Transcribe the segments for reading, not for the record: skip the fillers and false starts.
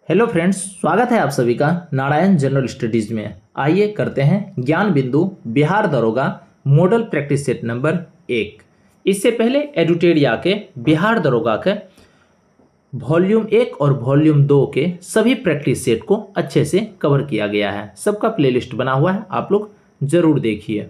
Hello friends, स्वागत है आप सभी का नारायण जनरल स्टडीज में। आइए करते हैं ज्ञान बिंदु बिहार दरोगा मॉडल प्रैक्टिस सेट नंबर 1। इससे पहले एडुटेरिया के बिहार दरोगा के वॉल्यूम 1 और वॉल्यूम 2 के सभी प्रैक्टिस सेट को अच्छे से कवर किया गया है। सबका प्लेलिस्ट बना हुआ है, आप लोग जरूर देखिए।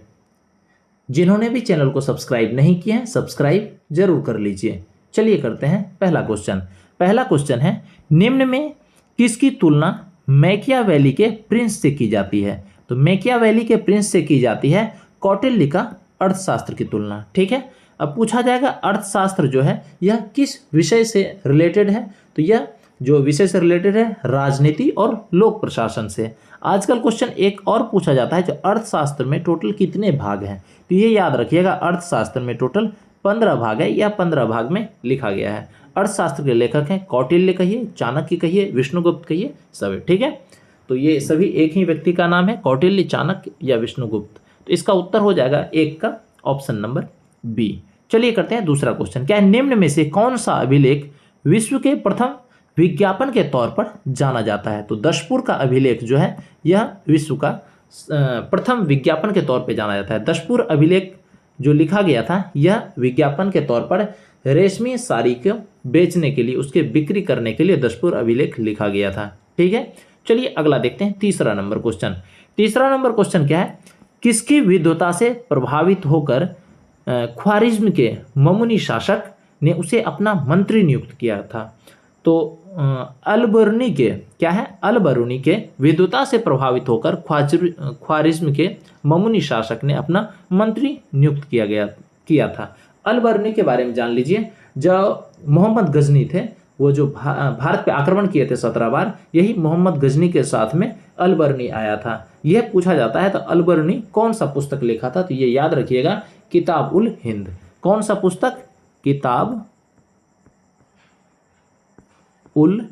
जिन्होंने भी चैनल को सब्सक्राइब नहीं किया है, सब्सक्राइब जरूर कर लीजिए। चलिए करते हैं पहला क्वेश्चन। पहला क्वेश्चन है, निम्न में किसकी तुलना मैकियावेली के प्रिंस से की जाती है? तो मैकियावेली के प्रिंस से की जाती है कौटिल्य का अर्थशास्त्र की तुलना। ठीक है, अब पूछा जाएगा अर्थशास्त्र जो है यह किस विषय से रिलेटेड है? तो यह जो विषय से रिलेटेड है राजनीति और लोक प्रशासन से। आजकल क्वेश्चन एक और पूछा जाता है, जो अर्थशास्त्र में टोटल कितने भाग हैं? तो ये याद रखिएगा, अर्थशास्त्र में टोटल 15 भाग है या 15 भाग में लिखा गया है। अर्थशास्त्र के लेखक हैं कौटिल्य कहिए, चाणक्य कहिए, विष्णुगुप्त कहिए, सब। ठीक है, तो ये सभी एक ही व्यक्ति का नाम है, कौटिल्य, चाणक्य या विष्णुगुप्त। तो इसका उत्तर हो जाएगा एक का ऑप्शन नंबर बी। चलिए करते हैं दूसरा क्वेश्चन। क्या है, निम्न में से कौन सा अभिलेख विश्व के प्रथम विज्ञापन के तौर पर जाना जाता है? तो दशपुर का अभिलेख जो है यह विश्व का प्रथम विज्ञापन के तौर पर जाना जाता है। दशपुर अभिलेख जो लिखा गया था यह विज्ञापन के तौर पर रेशमी साड़ी को बेचने के लिए, उसके बिक्री करने के लिए दशपुर अभिलेख लिखा गया था। ठीक है, चलिए अगला देखते हैं, तीसरा नंबर क्वेश्चन। तीसरा नंबर क्वेश्चन क्या है, किसकी विद्वता से प्रभावित होकर ख्वारिज्म के ममुनी शासक ने उसे अपना मंत्री नियुक्त किया था? तो अलबरूनी के क्या है, अलबरूनी के विद्वता से प्रभावित होकर ख्वारिज्म के ममुनी शासक ने अपना मंत्री नियुक्त किया था। अलबरूनी के बारे में जान लीजिए। जो मोहम्मद गजनी थे, वो जो भारत पे आक्रमण किए थे 17 बार, यही मोहम्मद गजनी के साथ में अलबरूनी आया था। यह पूछा जाता है तो अलबरूनी कौन सा पुस्तक लिखा था? तो ये याद रखिएगा, किताब उल हिंद। कौन सा पुस्तक? किताब उल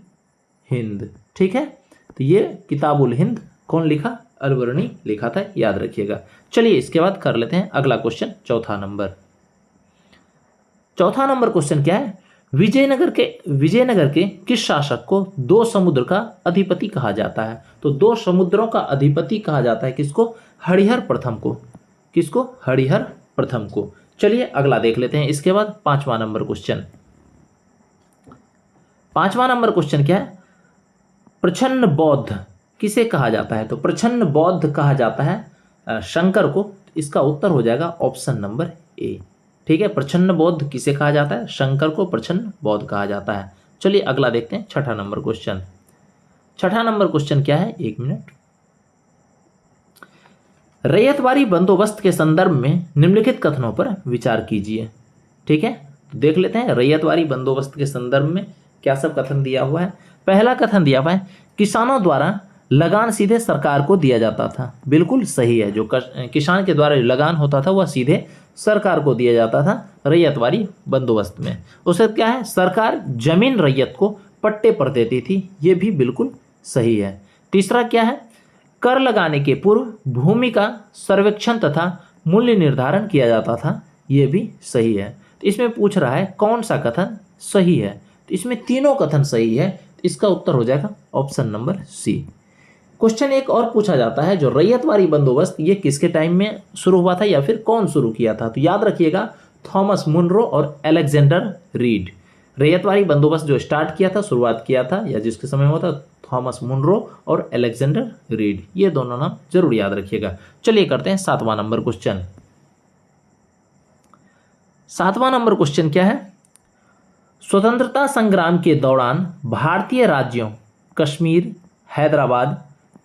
हिंद। ठीक है, तो ये किताब उल हिंद कौन लिखा? अलबरूनी लिखा था, याद रखिएगा। चलिए इसके बाद कर लेते हैं अगला क्वेश्चन, चौथा नंबर क्वेश्चन क्या है, विजयनगर के किस शासक को दो समुद्र का अधिपति कहा जाता है? तो दो समुद्रों का अधिपति कहा जाता है किसको? हरिहर प्रथम को। किसको? हरिहर प्रथम को। चलिए अगला देख लेते हैं। इसके बाद पांचवा नंबर क्वेश्चन क्या है, प्रच्छन्न बौद्ध किसे कहा जाता है? तो प्रच्छन्न बौद्ध कहा जाता है शंकर को। इसका उत्तर हो जाएगा ऑप्शन नंबर ए। ठीक है, प्रच्छन्न बौद्ध किसे कहा जाता है? शंकर को प्रच्छन्न बौद्ध कहा जाता है। चलिए अगला देखते हैं, छठा नंबर क्वेश्चन। छठा नंबर क्वेश्चन क्या है, एक मिनट। रैयतवारी बंदोबस्त के संदर्भ में निम्नलिखित कथनों पर विचार कीजिए। ठीक है, तो देख लेते हैं रैयतवारी बंदोबस्त के संदर्भ में क्या सब कथन दिया हुआ है। पहला कथन दिया हुआ है, किसानों द्वारा लगान सीधे सरकार को दिया जाता था। बिल्कुल सही है, जो किसान के द्वारा लगान होता था वह सीधे सरकार को दिया जाता था रैयतवारी बंदोबस्त में। उससे क्या है, सरकार जमीन रैयत को पट्टे पर देती थी, ये भी बिल्कुल सही है। तीसरा क्या है, कर लगाने के पूर्व भूमि का सर्वेक्षण तथा मूल्य निर्धारण किया जाता था, ये भी सही है। तो इसमें पूछ रहा है कौन सा कथन सही है? तो इसमें तीनों कथन सही है, तो इसका उत्तर हो जाएगा ऑप्शन नंबर सी। क्वेश्चन एक और पूछा जाता है, जो रैयतवारी बंदोबस्त ये किसके टाइम में शुरू हुआ था या फिर कौन शुरू किया था? तो याद रखिएगा, थॉमस मुनरो और अलेक्जेंडर रीड। रैयतवारी बंदोबस्त जो स्टार्ट किया था, शुरुआत किया था या जिसके समय हुआ था, थॉमस मुनरो और अलेक्जेंडर रीड। ये दोनों नाम जरूर याद रखिएगा। चलिए करते हैं सातवां नंबर क्वेश्चन। सातवां नंबर क्वेश्चन क्या है, स्वतंत्रता संग्राम के दौरान भारतीय राज्यों कश्मीर, हैदराबाद,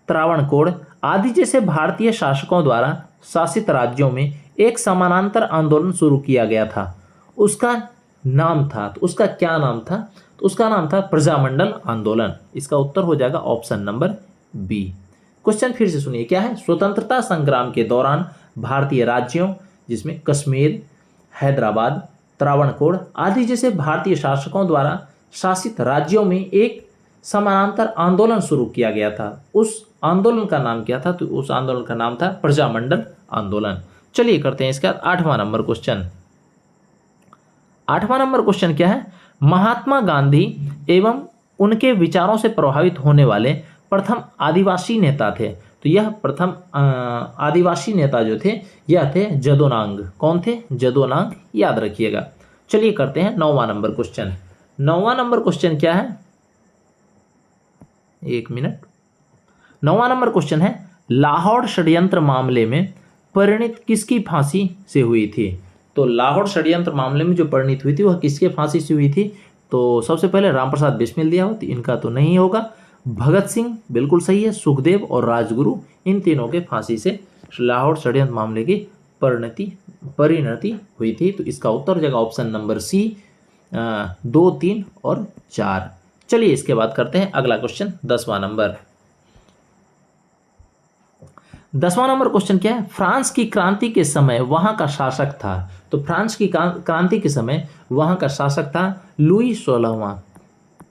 त्रावणकोर आदि जैसे भारतीय शासकों द्वारा शासित राज्यों में एक समानांतर आंदोलन शुरू किया गया था। उसका नाम था, तो उसका क्या नाम था? तो उसका नाम था प्रजामंडल आंदोलन। इसका उत्तर हो जाएगा ऑप्शन नंबर बी। क्वेश्चन फिर से सुनिए, क्या है, स्वतंत्रता संग्राम के दौरान भारतीय राज्यों जिसमें कश्मीर, हैदराबाद, त्रावणकोर आदि जैसे भारतीय शासकों द्वारा शासित राज्यों में एक समानांतर आंदोलन शुरू किया गया था। उस आंदोलन का नाम क्या था? तो उस आंदोलन का नाम था प्रजामंडल आंदोलन। चलिए करते हैं इसके बाद आठवां नंबर क्वेश्चन। आठवां नंबर क्वेश्चन क्या है, महात्मा गांधी एवं उनके विचारों से प्रभावित होने वाले प्रथम आदिवासी नेता थे। तो यह प्रथम आदिवासी नेता जो थे यह थे जदोनांग। कौन थे? जदोनांग, याद रखिएगा। चलिए करते हैं 9वां नंबर क्वेश्चन। 9वां नंबर क्वेश्चन क्या है? एक मिनट। 9वां नंबर क्वेश्चन है, लाहौर षड्यंत्र मामले में परिणित किसकी फांसी से हुई थी? तो लाहौर षड्यंत्र मामले में जो परिणित हुई थी वह किसके फांसी से हुई थी? तो सबसे पहले रामप्रसाद बिस्मिल दिया हो, तो इनका तो नहीं होगा। भगत सिंह बिल्कुल सही है, सुखदेव और राजगुरु, इन तीनों के फांसी से लाहौर षड्यंत्र मामले की परिणति हुई थी। तो इसका उत्तर हो जाएगा ऑप्शन नंबर सी, 2, 3 और 4। चलिए इसके बाद करते हैं अगला क्वेश्चन, 10वां नंबर। 10वां नंबर क्वेश्चन क्या है? फ्रांस की क्रांति के समय वहां का शासक था। तो फ्रांस की क्रांति के समय वहां का शासक था लुई 16वां।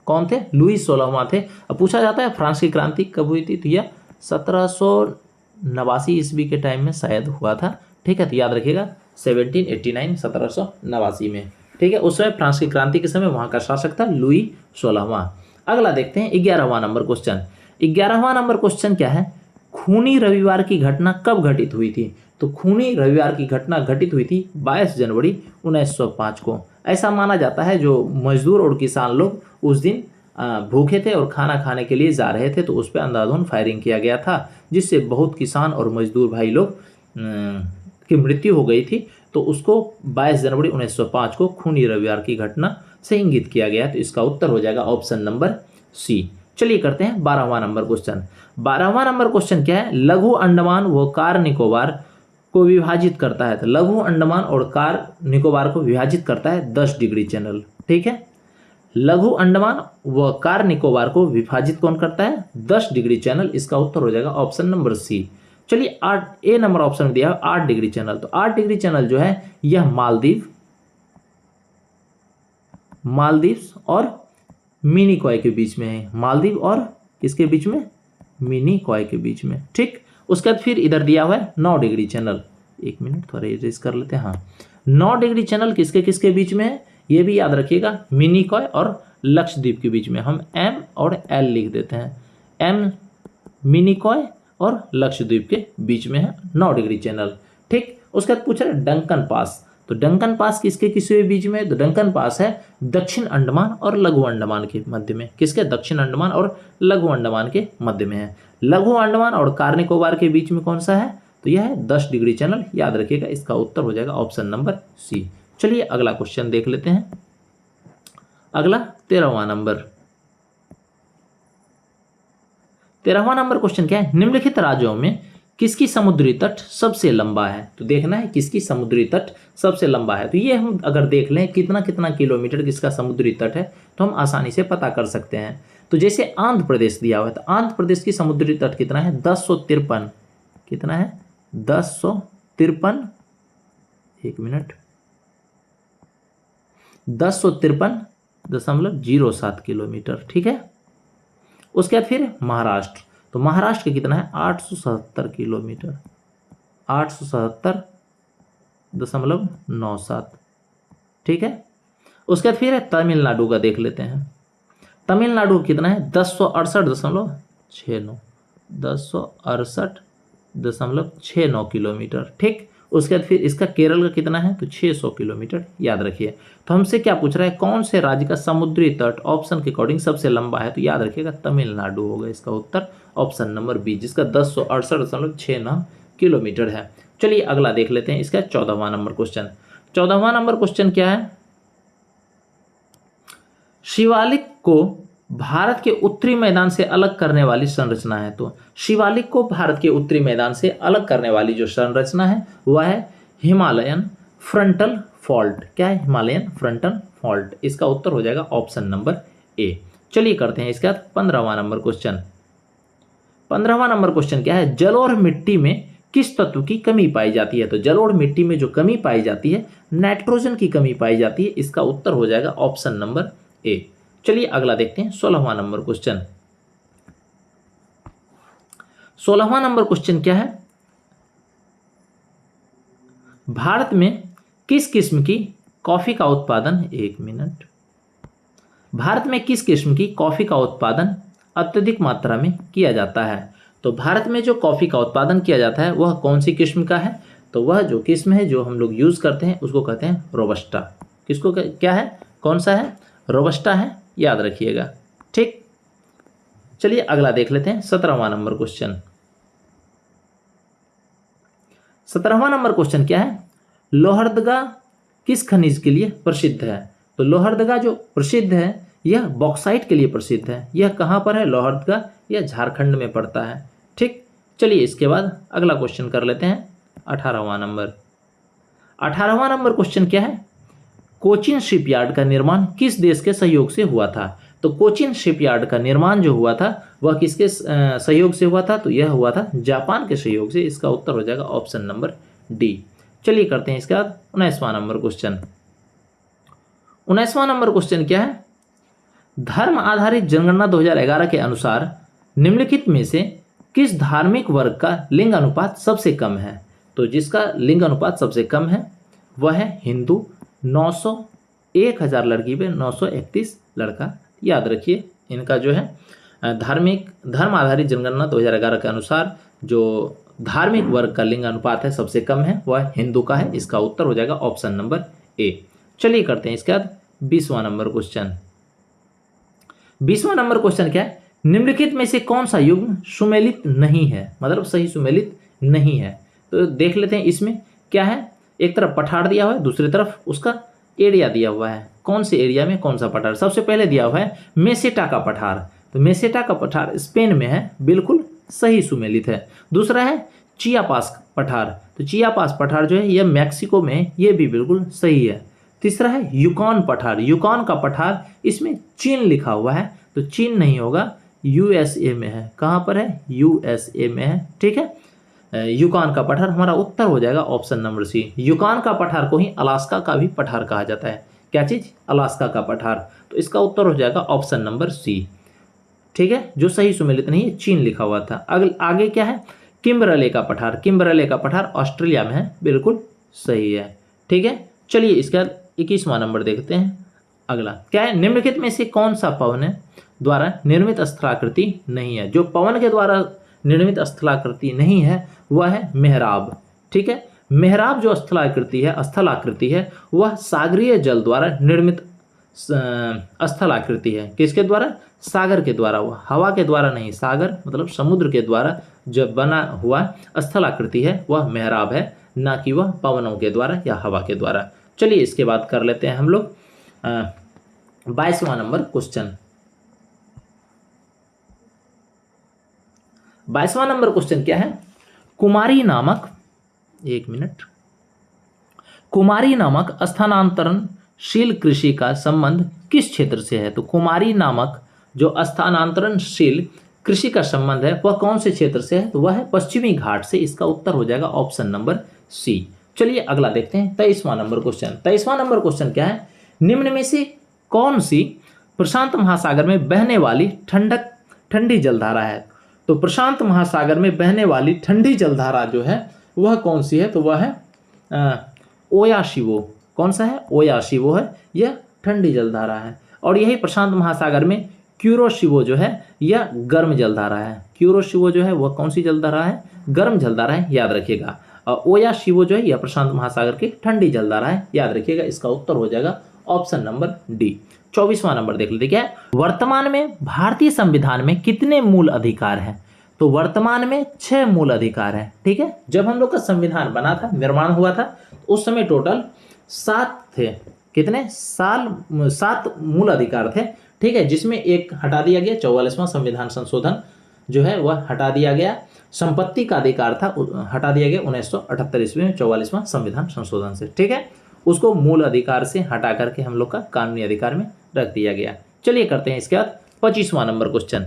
कौन थे? लुई 16वां थे। अब पूछा जाता है फ्रांस की क्रांति कब हुई थी? तो यह 1789 ईस्वी के टाइम में शायद हुआ था। ठीक है, तो याद रखिएगा 1789, 1789 में। ठीक है, उस समय फ्रांस की क्रांति के समय वहां का शासक था लुई 16वां। अगला देखते हैं 11वां नंबर क्वेश्चन। 11वां नंबर क्वेश्चन क्या है? खूनी रविवार की घटना कब घटित हुई थी? तो खूनी रविवार की घटना घटित हुई थी 22 जनवरी 1905 को। ऐसा माना जाता है जो मजदूर और किसान लोग उस दिन भूखे थे और खाना खाने के लिए जा रहे थे, तो उस पर अंधाधुंध फायरिंग किया गया था, जिससे बहुत किसान और मजदूर भाई लोग की मृत्यु हो गई थी। तो उसको 22 जनवरी 1905 को खूनी रविवार की घटना से इंगित किया गया। तो इसका उत्तर हो जाएगा ऑप्शन नंबर सी। चलिए करते हैं 12वां नंबर क्वेश्चन। 12वां नंबर क्वेश्चन क्या है? लघु अंडमान व कार निकोबार को विभाजित करता है। तो लघु अंडमान और कार निकोबार को विभाजित करता है 10 डिग्री चैनल। ठीक है, लघु अंडमान व कार निकोबार को विभाजित कौन करता है? 10 डिग्री चैनल। इसका उत्तर हो जाएगा ऑप्शन नंबर सी। चलिए 8 ए नंबर ऑप्शन में दिया है 8 डिग्री चैनल। तो 8 डिग्री चैनल जो है यह मालदीव्स और मिनिकॉय के बीच में है। मालदीव और किसके बीच में? मिनिकॉय के बीच में। ठीक, उसके बाद फिर इधर दिया हुआ है 9 डिग्री चैनल। एक मिनट थोड़ा इरेज कर लेते हैं। हाँ, 9 डिग्री चैनल किसके किसके बीच में है ये भी याद रखिएगा, मिनिकॉय और लक्षद्वीप के बीच में। हम एम और एल लिख देते हैं। एम मिनिकॉय और लक्षद्वीप के बीच में है 9 डिग्री चैनल। ठीक, उसके बाद पूछ रहे डंकन पास। तो डंकन पास किसके किसके बीच में? तो डंकन पास है दक्षिण अंडमान और लघु अंडमान के मध्य में। किसके? दक्षिण अंडमान और लघु अंडमान के मध्य में है। लघु अंडमान और कार निकोबार के बीच में कौन सा है? तो यह है 10 डिग्री चैनल। याद रखिएगा, इसका उत्तर हो जाएगा ऑप्शन नंबर सी। चलिए अगला क्वेश्चन देख लेते हैं। अगला 13वां नंबर। 13वां नंबर क्वेश्चन क्या है? निम्नलिखित राज्यों में किसकी समुद्री तट सबसे लंबा है? तो देखना है किसकी समुद्री तट सबसे लंबा है। तो ये हम अगर देख लें कितना कितना किलोमीटर किसका समुद्री तट है तो हम आसानी से पता कर सकते हैं। तो जैसे आंध्र प्रदेश दिया हुआ है, तो आंध्र प्रदेश की समुद्री तट कितना है? 1053। कितना है? 1053। एक मिनट, 1053.07 किलोमीटर। ठीक है, उसके बाद फिर महाराष्ट्र। तो महाराष्ट्र का कितना है? 877 किलोमीटर। 877.97। ठीक है, उसके बाद फिर है तमिलनाडु का, देख लेते हैं। तमिलनाडु कितना है? 1068.69। 1068.69 किलोमीटर। ठीक, उसके बाद फिर इसका केरल का कितना है? तो 600 किलोमीटर। याद रखिए। तो हमसे क्या पूछ रहा है? कौन से राज्य का समुद्री तट ऑप्शन के अकॉर्डिंग सबसे लंबा है? तो याद रखिएगा तमिलनाडु होगा इसका उत्तर, ऑप्शन नंबर बी, जिसका 1068.69 किलोमीटर है। चलिए अगला देख लेते हैं, इसका 14वां नंबर क्वेश्चन। 14वां नंबर क्वेश्चन क्या है? शिवालिक को भारत के उत्तरी मैदान से अलग करने वाली संरचना है। तो शिवालिक को भारत के उत्तरी मैदान से अलग करने वाली जो संरचना है वह है हिमालयन फ्रंटल फॉल्ट। क्या है? Himalayan frontal fault. इसका उत्तर हो जाएगा ऑप्शन नंबर ए। चलिए करते हैं इसके बाद 15वां नंबर क्वेश्चन। 15वां नंबर क्वेश्चन क्या है? जलोढ़ मिट्टी में किस तत्व की कमी पाई जाती है? तो जलोढ़ मिट्टी में जो कमी पाई जाती है नाइट्रोजन की कमी पाई जाती है। इसका उत्तर हो जाएगा ऑप्शन नंबर ए। चलिए अगला देखते हैं 16वां नंबर क्वेश्चन। 16वां नंबर क्वेश्चन क्या है? भारत में किस किस्म की कॉफी का उत्पादन, एक मिनट, भारत में किस किस्म की कॉफ़ी का उत्पादन अत्यधिक मात्रा में किया जाता है? तो भारत में जो कॉफ़ी का उत्पादन किया जाता है वह कौन सी किस्म का है? तो वह जो किस्म है जो हम लोग यूज़ करते हैं उसको कहते हैं रोबस्टा। किसको क्या है, कौन सा है? रोबस्टा है, याद रखिएगा। ठीक, चलिए अगला देख लेते हैं 17वां नंबर क्वेश्चन। 17वां नंबर क्वेश्चन क्या है? लोहरदगा किस खनिज के लिए प्रसिद्ध है? तो लोहरदगा जो प्रसिद्ध है यह बॉक्साइट के लिए प्रसिद्ध है। यह कहाँ पर है? लोहरदगा, यह झारखंड में पड़ता है। ठीक, चलिए इसके बाद अगला क्वेश्चन कर लेते हैं 18वां नंबर। 18वां नंबर क्वेश्चन क्या है? कोचिन शिपयार्ड का निर्माण किस देश के सहयोग से हुआ था? तो कोचिन शिपयार्ड का निर्माण जो हुआ था वह किसके सहयोग से हुआ था? तो यह हुआ था जापान के सहयोग से। इसका उत्तर हो जाएगा ऑप्शन नंबर डी। चलिए करते हैं इसके बाद 19वां नंबर क्वेश्चन। 19वां नंबर क्वेश्चन क्या है? धर्म आधारित जनगणना 2011 के अनुसार निम्नलिखित में से किस धार्मिक वर्ग का लिंग अनुपात सबसे कम है? तो जिसका लिंग अनुपात सबसे कम है वह है हिंदू। 900, 1000 लड़की पे 931 लड़का। याद रखिए इनका जो है धर्म आधारित जनगणना 2011 के अनुसार जो धार्मिक वर्ग का लिंग अनुपात है सबसे कम है वह हिंदू का है। इसका उत्तर हो जाएगा ऑप्शन नंबर ए। चलिए करते हैं इसके बाद 20वां नंबर क्वेश्चन। 20वां नंबर क्वेश्चन क्या है? निम्नलिखित में से कौन सा युग्म सुमेलित नहीं है? मतलब सही सुमेलित नहीं है। तो देख लेते हैं इसमें क्या है। एक तरफ पठार दिया हुआ है, दूसरी तरफ उसका एरिया दिया हुआ है। कौन से एरिया में कौन सा पठार? सबसे पहले दिया हुआ है मेसेटा का पठार। तो मेसेटा का पठार स्पेन में है, बिल्कुल सही सुमेलित है। दूसरा है चियापास पठार। तो चियापास पठार जो है यह मैक्सिको में है, ये भी बिल्कुल सही है। तीसरा है यूकॉन पठार। यूकॉन का पठार, इसमें चीन लिखा हुआ है तो चीन नहीं होगा, यूएसए में है। कहाँ पर है? यूएसए में है। ठीक है, यूकॉन का पठार हमारा उत्तर हो जाएगा ऑप्शन नंबर सी। यूकॉन का पठार को ही अलास्का का भी पठार कहा जाता है। क्या चीज़? अलास्का का पठार। तो इसका उत्तर हो जाएगा ऑप्शन नंबर सी। ठीक है, जो सही सुमेलित नहीं है चीन लिखा हुआ था। आगे क्या है? किम्बरले का पठार। किम्बरले का पठार ऑस्ट्रेलिया में है, बिल्कुल सही है। ठीक है, चलिए इसके बाद 21वां नंबर देखते हैं। अगला क्या है? निम्नलिखित में से कौन सा पवन द्वारा निर्मित स्थलाकृति नहीं है? जो पवन के द्वारा निर्मित स्थलाकृति नहीं है वह है मेहराब। ठीक है, मेहराब जो स्थलाकृति है वह सागरीय जल द्वारा निर्मित स्थलाकृति है। किसके द्वारा? सागर के द्वारा। वह हवा के द्वारा नहीं, सागर मतलब समुद्र के द्वारा जब बना हुआ स्थलाकृति है वह मेहराब है, ना कि वह पवनों के द्वारा या हवा के द्वारा। चलिए इसके बाद कर लेते हैं हम लोग 22वां नंबर क्वेश्चन। 22वां नंबर क्वेश्चन क्या है? कुमारी नामक स्थानांतरणशील कृषि का संबंध किस क्षेत्र से है? तो कुमारी नामक जो स्थानांतरणशील कृषि का संबंध है वह कौन से क्षेत्र से है? तो वह है पश्चिमी घाट से। इसका उत्तर हो जाएगा ऑप्शन नंबर सी। चलिए अगला देखते हैं 23वां नंबर क्वेश्चन। 23वां नंबर क्वेश्चन क्या है? निम्न में से कौन सी प्रशांत महासागर में बहने वाली ठंडी जलधारा है? तो प्रशांत महासागर में बहने वाली ठंडी जलधारा जो है वह कौन सी है? तो वह है ओयाशिवो। कौन सा है? ओयाशिवो है, यह ठंडी जलधारा है। और यही प्रशांत महासागर में क्यूरोशिवो जो है यह गर्म जलधारा है। क्यूरोशिवो जो है वह कौन सी जलधारा है? गर्म जलधारा है, याद रखिएगा। और ओयाशिवो जो है यह प्रशांत महासागर की ठंडी जलधारा है, याद रखिएगा। इसका उत्तर हो जाएगा ऑप्शन नंबर डी। 24वां नंबर देख लेते क्या है? वर्तमान में भारतीय संविधान में कितने मूल अधिकार हैं? तो वर्तमान में 6 मूल अधिकार हैं। ठीक है, जब हम लोग का संविधान बना था, निर्माण हुआ था, उस समय टोटल 7 थे। कितने? 7 मूल अधिकार थे। ठीक है, जिसमें एक हटा दिया गया, 44वां संविधान संशोधन जो है वह हटा दिया गया। संपत्ति का अधिकार था, हटा दिया गया 1978 ईस्वी में 44वां संविधान संशोधन से। ठीक है, उसको मूल अधिकार से हटा करके हम लोग का कानूनी अधिकार में रख दिया गया। चलिए करते हैं इसके बाद 25वां नंबर क्वेश्चन।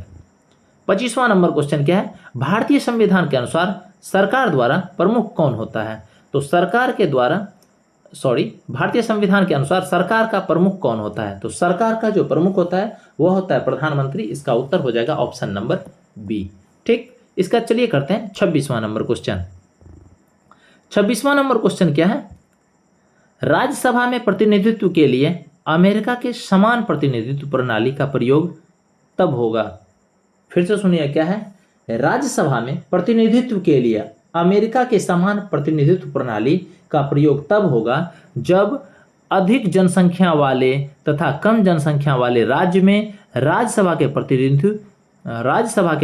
25वां नंबर क्वेश्चन क्या है? भारतीय संविधान के अनुसार सरकार द्वारा प्रमुख कौन होता है? तो भारतीय संविधान के अनुसार सरकार का प्रमुख कौन होता है? तो सरकार का जो प्रमुख होता है वह होता है प्रधानमंत्री। इसका उत्तर हो जाएगा ऑप्शन नंबर बी। ठीक, इसका चलिए करते हैं 26वां नंबर क्वेश्चन। 26वां नंबर क्वेश्चन क्या है? राज्यसभा में प्रतिनिधित्व के लिए अमेरिका के समान प्रतिनिधित्व प्रणाली का प्रयोग तब होगा। फिर से सुनिए क्या है, राज्यसभा में प्रतिनिधित्व के लिए अमेरिका के समान प्रतिनिधित्व प्रणाली का प्रयोग तब होगा जब अधिक जनसंख्या वाले तथा कम जनसंख्या वाले राज्य में राज्यसभा के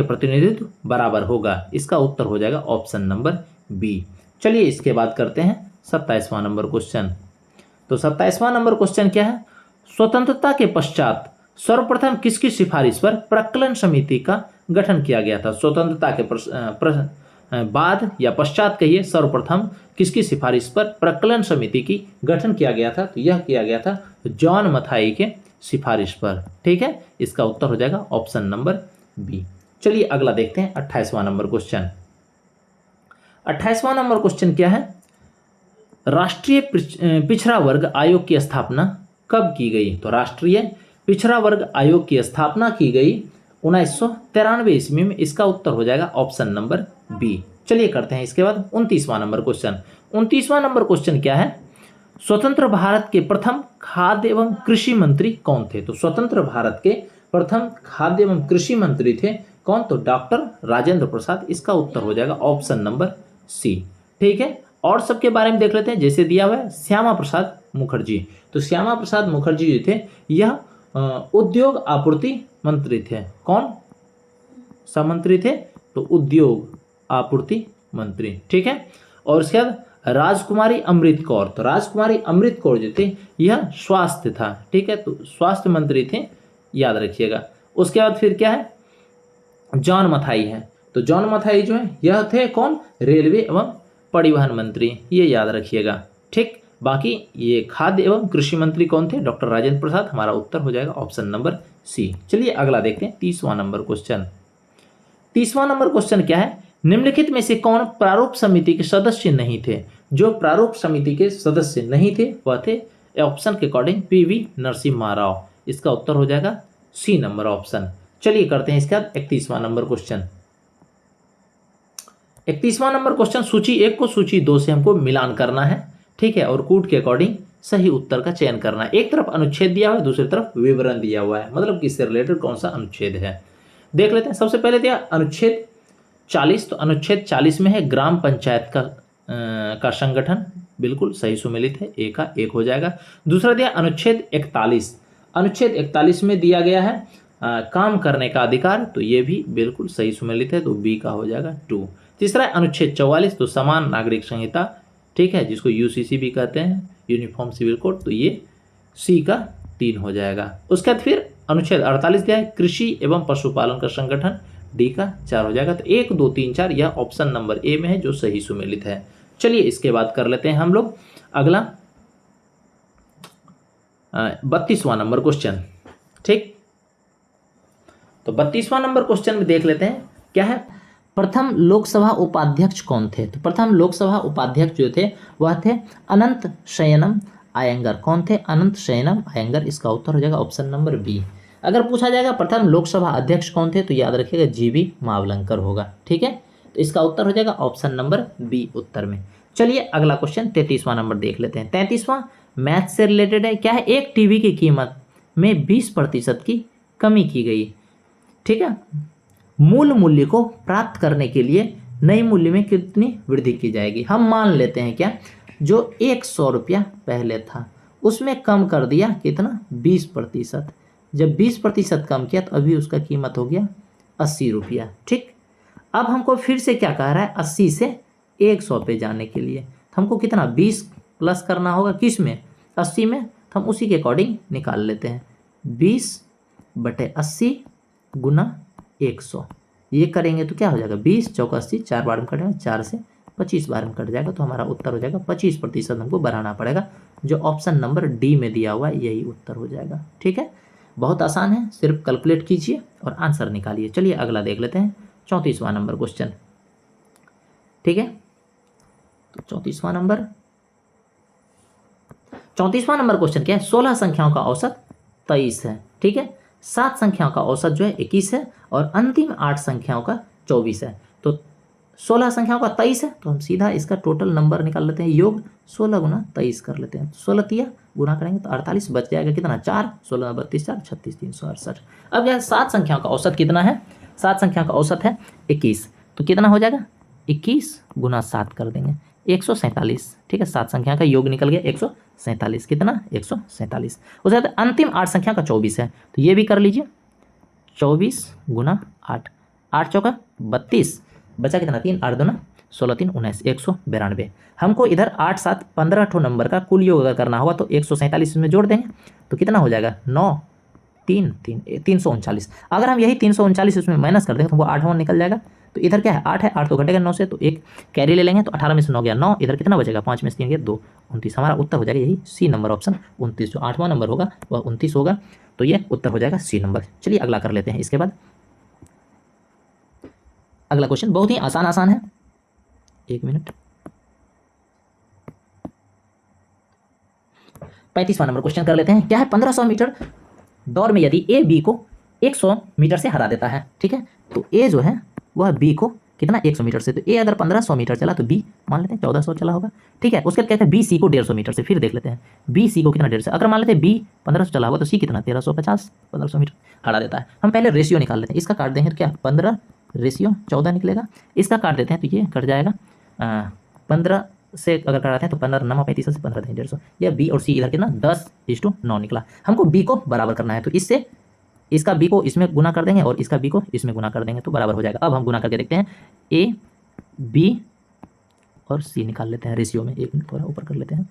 प्रतिनिधित्व बराबर होगा। इसका उत्तर हो जाएगा ऑप्शन नंबर बी। चलिए इसके बाद करते हैं 27वां नंबर क्वेश्चन। तो 27वां नंबर क्वेश्चन क्या है, स्वतंत्रता के पश्चात सर्वप्रथम किसकी सिफारिश पर प्रकलन समिति का गठन किया गया था। स्वतंत्रता के बाद या पश्चात कहिए, सर्वप्रथम किसकी सिफारिश पर प्रकलन समिति की गठन किया गया था। तो यह किया गया था जॉन मथाई के सिफारिश पर। ठीक है, इसका उत्तर हो जाएगा ऑप्शन नंबर बी। चलिए अगला देखते हैं 28वां नंबर क्वेश्चन। 28वां नंबर क्वेश्चन क्या है, राष्ट्रीय पिछड़ा वर्ग आयोग की स्थापना कब की गई। तो राष्ट्रीय पिछड़ा वर्ग आयोग की स्थापना की गई 1993 ईस्वी में। इसका उत्तर हो जाएगा ऑप्शन नंबर बी। चलिए करते हैं इसके बाद 29वां नंबर क्वेश्चन। 29वां नंबर क्वेश्चन क्या है, स्वतंत्र भारत के प्रथम खाद्य एवं कृषि मंत्री कौन थे। तो स्वतंत्र भारत के प्रथम खाद्य एवं कृषि मंत्री थे कौन, तो डॉक्टर राजेंद्र प्रसाद। इसका उत्तर हो जाएगा ऑप्शन नंबर सी। ठीक है, और सबके बारे में देख लेते हैं। जैसे दिया हुआ है श्यामा प्रसाद मुखर्जी। तो श्यामा प्रसाद मुखर्जी जो थे यह उद्योग आपूर्ति मंत्री थे। कौन सा मंत्री थे, तो उद्योग आपूर्ति मंत्री। ठीक है, और उसके बाद राजकुमारी अमृत कौर। तो राजकुमारी अमृत कौर जो थे यह स्वास्थ्य था। ठीक है, तो स्वास्थ्य मंत्री थे, याद रखिएगा। उसके बाद फिर क्या है, जॉन मथाई है। तो जॉन मथाई जो है यह थे कौन, रेलवे एवं परिवहन मंत्री, ये याद रखिएगा। ठीक, बाकी ये खाद्य एवं कृषि मंत्री कौन थे, डॉक्टर राजेंद्र प्रसाद। हमारा उत्तर हो जाएगा ऑप्शन नंबर सी। चलिए अगला देखते हैं 30वां नंबर क्वेश्चन। 30वां नंबर क्वेश्चन क्या है, निम्नलिखित में से कौन प्रारूप समिति के सदस्य नहीं थे। जो प्रारूप समिति के सदस्य नहीं थे वह थे ऑप्शन के अकॉर्डिंग पीवी नरसिम्हा राव। इसका उत्तर हो जाएगा सी नंबर ऑप्शन। चलिए करते हैं इसके बाद 31वां नंबर क्वेश्चन। 31वां नंबर क्वेश्चन, सूची 1 को सूची 2 से हमको मिलान करना है। ठीक है, और कूट के अकॉर्डिंग सही उत्तर का चयन करना है। एक तरफ अनुच्छेद दिया हुआ है, दूसरी तरफ विवरण दिया हुआ है, मतलब किससे रिलेटेड कौन सा अनुच्छेद है देख लेते हैं। सबसे पहले दिया अनुच्छेद 40। तो अनुच्छेद 40 में है ग्राम पंचायत का संगठन, बिल्कुल सही सुमेलित है, ए का 1 हो जाएगा। दूसरा दिया अनुच्छेद 41। अनुच्छेद 41 में दिया गया है काम करने का अधिकार, तो ये भी बिल्कुल सही सुमेलित है, तो बी का हो जाएगा 2। तीसरा अनुच्छेद 44, तो समान नागरिक संहिता, ठीक है, जिसको यूसीसी भी कहते हैं, यूनिफॉर्म सिविल कोड, तो ये सी का 3 हो जाएगा। उसके बाद फिर अनुच्छेद 48 दिया है कृषि एवं पशुपालन का संगठन, डी का 4 हो जाएगा। तो 1 2 3 4 यह ऑप्शन नंबर ए में है जो सही सुमेलित है। चलिए इसके बाद कर लेते हैं हम लोग अगला 32वां नंबर क्वेश्चन। ठीक, तो 32वां नंबर क्वेश्चन में देख लेते हैं क्या है, प्रथम लोकसभा उपाध्यक्ष कौन थे। तो प्रथम लोकसभा उपाध्यक्ष जो थे वह थे अनंत शयनम अयंगर। कौन थे, अनंत शयनम अयंगर। इसका उत्तर हो जाएगा ऑप्शन नंबर बी। अगर पूछा जाएगा प्रथम लोकसभा अध्यक्ष कौन थे, तो याद रखिएगा जीवी मावलंकर होगा। ठीक है, तो इसका उत्तर हो जाएगा ऑप्शन नंबर बी उत्तर में। चलिए अगला क्वेश्चन 33वां नंबर देख लेते हैं। 33वां मैथ से रिलेटेड है। क्या है, एक टीवी की कीमत में 20% की कमी की गई। ठीक है, मूल मूल्य को प्राप्त करने के लिए नई मूल्य में कितनी वृद्धि की जाएगी। हम मान लेते हैं क्या, जो 100 रुपया पहले था उसमें कम कर दिया कितना, 20%। जब 20% कम किया तो अभी उसका कीमत हो गया 80 रुपया। ठीक, अब हमको फिर से क्या कह रहा है, 80 से 100 पे जाने के लिए हमको कितना 20 प्लस करना होगा, किस में, 80 में। तो हम उसी के अकॉर्डिंग निकाल लेते हैं, 20/80 गुना 100। ये करेंगे तो क्या हो जाएगा, 20 चौका 80, 4 बार में कटेगा, 4 से 25 बार में कट जाएगा। तो हमारा उत्तर हो जाएगा 25% हमको बढ़ाना पड़ेगा, जो ऑप्शन नंबर डी में दिया हुआ है यही उत्तर हो जाएगा। ठीक है, बहुत आसान है, सिर्फ कैलकुलेट कीजिए और आंसर निकालिए। चलिए अगला देख लेते हैं 34वां नंबर क्वेश्चन। ठीक है, तो 34वां नंबर क्वेश्चन क्या है, 16 संख्याओं का औसत 23 है। ठीक है, 7 संख्याओं का औसत जो है 21 है और अंतिम 8 संख्याओं का 24 है। तो 16 संख्याओं का 23 है, तो हम सीधा इसका टोटल नंबर निकाल लेते हैं, योग 16 गुना 23 कर लेते हैं। 16 तिया गुना करेंगे तो 48, बच जाएगा कितना 4, 16 32 4 36 368। अब यह 7 संख्याओं का औसत कितना है, 7 संख्याओं का औसत है 21, तो कितना हो जाएगा 21 गुना 7 कर देंगे 147। ठीक है, 7 संख्या का योग निकल गया 147, कितना 147। उसके बाद अंतिम 8 संख्या का 24 है, तो ये भी कर लीजिए 24 गुना 8, 8 चौका 32, बचा कितना 3 8 दूना 16 3 19, 192। हमको इधर 8 7 15 ठो नंबर का कुल योग अगर करना होगा तो 147 में जोड़ देंगे, तो कितना हो जाएगा 9 3 3 339। अगर हम यही 339 इसमें माइनस कर देंगे तो हमको 8वां निकल जाएगा। तो इधर क्या है 8 है, 8 तो घटेगा 9 से, तो एक कैरी ले लेंगे, तो 18 में से 9 गया 9, इधर कितना बचेगा 5 में से 3 गया 2, 29। हमारा उत्तर हो जाएगा यही सी नंबर ऑप्शन 29, जो 8वां नंबर होगा वह 29 होगा, तो ये उत्तर हो जाएगा सी नंबर। चलिए अगला कर लेते हैं। इसके बाद अगला क्वेश्चन बहुत ही आसान है, 1 मिनट। 35वां नंबर क्वेश्चन कर लेते हैं। क्या है 1500 मीटर दौड़ में यदि ए बी को 100 मीटर से हरा देता है, ठीक है, तो ए जो है वह बी को कितना 100 मीटर से, तो ए अगर 1500 मीटर चला तो बी मान लेते हैं 1400 चला होगा। ठीक है, उसके बाद कहते हैं बी सी को 150 मीटर से, फिर देख लेते हैं बी सी को कितना 150, अगर मान लेते हैं बी 1500 चला होगा तो सी कितना 1350, 1500 मीटर हरा देता है। हम पहले रेशियो निकाल लेते हैं, इसका काट देंगे तो क्या 15 रेशियो 14 निकलेगा, इसका काट देते हैं तो ये कट जाएगा 15 से अगर कराते हैं तो 15 9 35 से 15 150, या बी और सी इधर कितना 10:9 निकला। हमको बी को बराबर करना है, तो इससे इसका बी को इसमें गुना कर देंगे और इसका बी को इसमें गुना कर देंगे तो बराबर हो जाएगा। अब हम गुना करके देखते हैं, ए बी और सी निकाल लेते हैं रेशियो में, एक मिनट थोड़ा ऊपर कर लेते हैं।